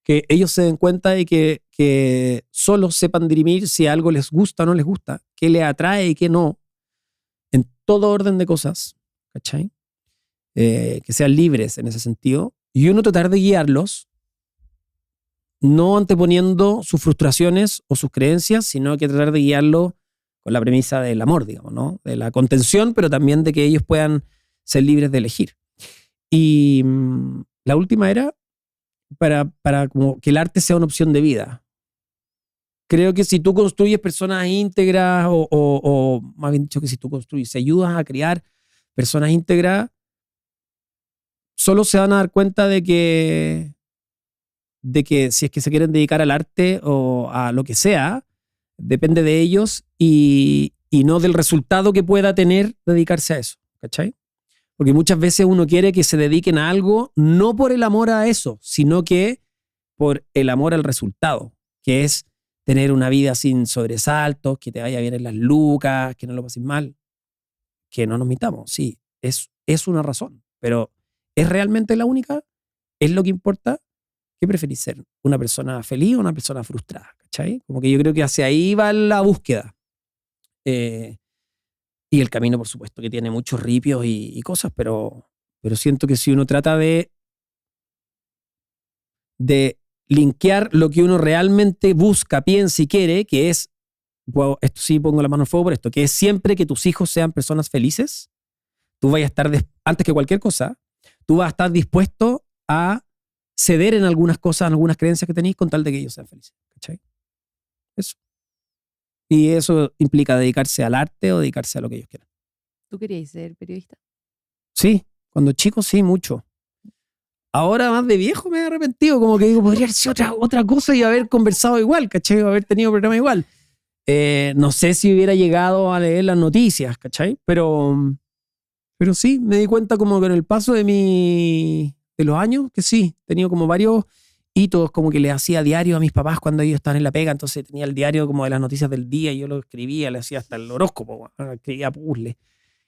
que ellos se den cuenta y que solo sepan dirimir si algo les gusta o no les gusta, qué les atrae y qué no, en todo orden de cosas, ¿cachai? Que sean libres en ese sentido, y uno tratar de guiarlos, no anteponiendo sus frustraciones o sus creencias, sino que tratar de guiarlos con la premisa del amor, digamos, ¿no? De la contención, pero también de que ellos puedan ser libres de elegir. Y la última era para como que el arte sea una opción de vida. Creo que si tú construyes personas íntegras o más bien dicho que si tú construyes, si ayudas a criar personas íntegras, solo se van a dar cuenta de que si es que se quieren dedicar al arte o a lo que sea, depende de ellos y no del resultado que pueda tener dedicarse a eso, ¿cachai? Porque muchas veces uno quiere que se dediquen a algo no por el amor a eso, sino que por el amor al resultado, que es tener una vida sin sobresaltos, que te vaya bien en las lucas, que no lo pases mal, que no nos mintamos, sí, es una razón, pero ¿es realmente la única? ¿Es lo que importa? ¿Qué preferís ser? ¿Una persona feliz o una persona frustrada? ¿Cachai? Como que yo creo que hacia ahí va la búsqueda. Y el camino, por supuesto, que tiene muchos ripios y cosas, pero siento que si uno trata de linkear lo que uno realmente busca, piensa y quiere, que es, bueno, esto sí pongo la mano al fuego por esto, que es siempre que tus hijos sean personas felices, tú vayas a estar, antes que cualquier cosa, tú vas a estar dispuesto a ceder en algunas cosas, en algunas creencias que tenéis con tal de que ellos sean felices. ¿Cachai? Eso. Y eso implica dedicarse al arte o dedicarse a lo que ellos quieran. ¿Tú querías ser periodista? Sí, cuando chico sí, mucho. Ahora más de viejo me he arrepentido, como que digo, podría ser otra cosa y haber conversado igual, ¿cachai? O haber tenido programa igual. No sé si hubiera llegado a leer las noticias, ¿cachai? Pero sí, me di cuenta como que en el paso de los años, que sí, he tenido como varios hitos, como que le hacía diario a mis papás cuando ellos estaban en la pega, entonces tenía el diario como de las noticias del día y yo lo escribía, le hacía hasta el horóscopo, escribía puzzles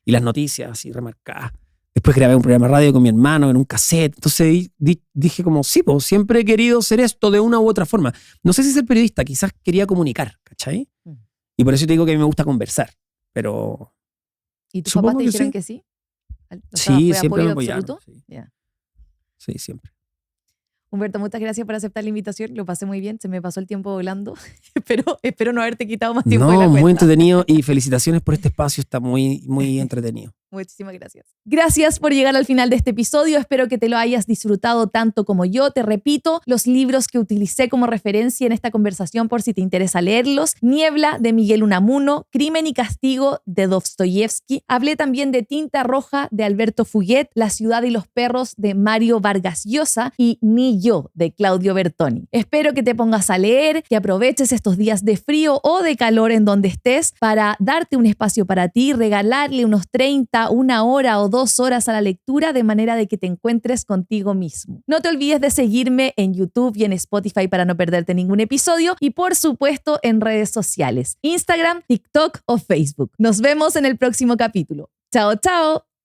y las noticias así remarcadas. Después grabé un programa de radio con mi hermano en un cassette. Entonces dije como, sí, pues siempre he querido ser esto de una u otra forma. No sé si ser periodista, quizás quería comunicar, ¿cachai? Y por eso te digo que a mí me gusta conversar, pero... ¿Y tus papás te dijeron que sí? Sí, siempre me apoyaron. Sí. Yeah. Sí, siempre. Humberto, muchas gracias por aceptar la invitación. Lo pasé muy bien, se me pasó el tiempo volando. Espero no haberte quitado más tiempo de la cuenta. Muy entretenido y felicitaciones por este espacio, está muy, muy entretenido. Muchísimas gracias. Gracias por llegar al final de este episodio. Espero que te lo hayas disfrutado tanto como yo. Te repito, los libros que utilicé como referencia en esta conversación por si te interesa leerlos: Niebla, de Miguel Unamuno; Crimen y Castigo, de Dostoyevsky. Hablé también de Tinta Roja, de Alberto Fuguet; La ciudad y los perros, de Mario Vargas Llosa; y Ni yo, de Claudio Bertoni. Espero que te pongas a leer, que aproveches estos días de frío o de calor en donde estés para darte un espacio para ti, regalarle unos 30, 1 hora o 2 horas a la lectura de manera de que te encuentres contigo mismo. No te olvides de seguirme en YouTube y en Spotify para no perderte ningún episodio y por supuesto en redes sociales: Instagram, TikTok o Facebook. Nos vemos en el próximo capítulo. ¡Chao, chao!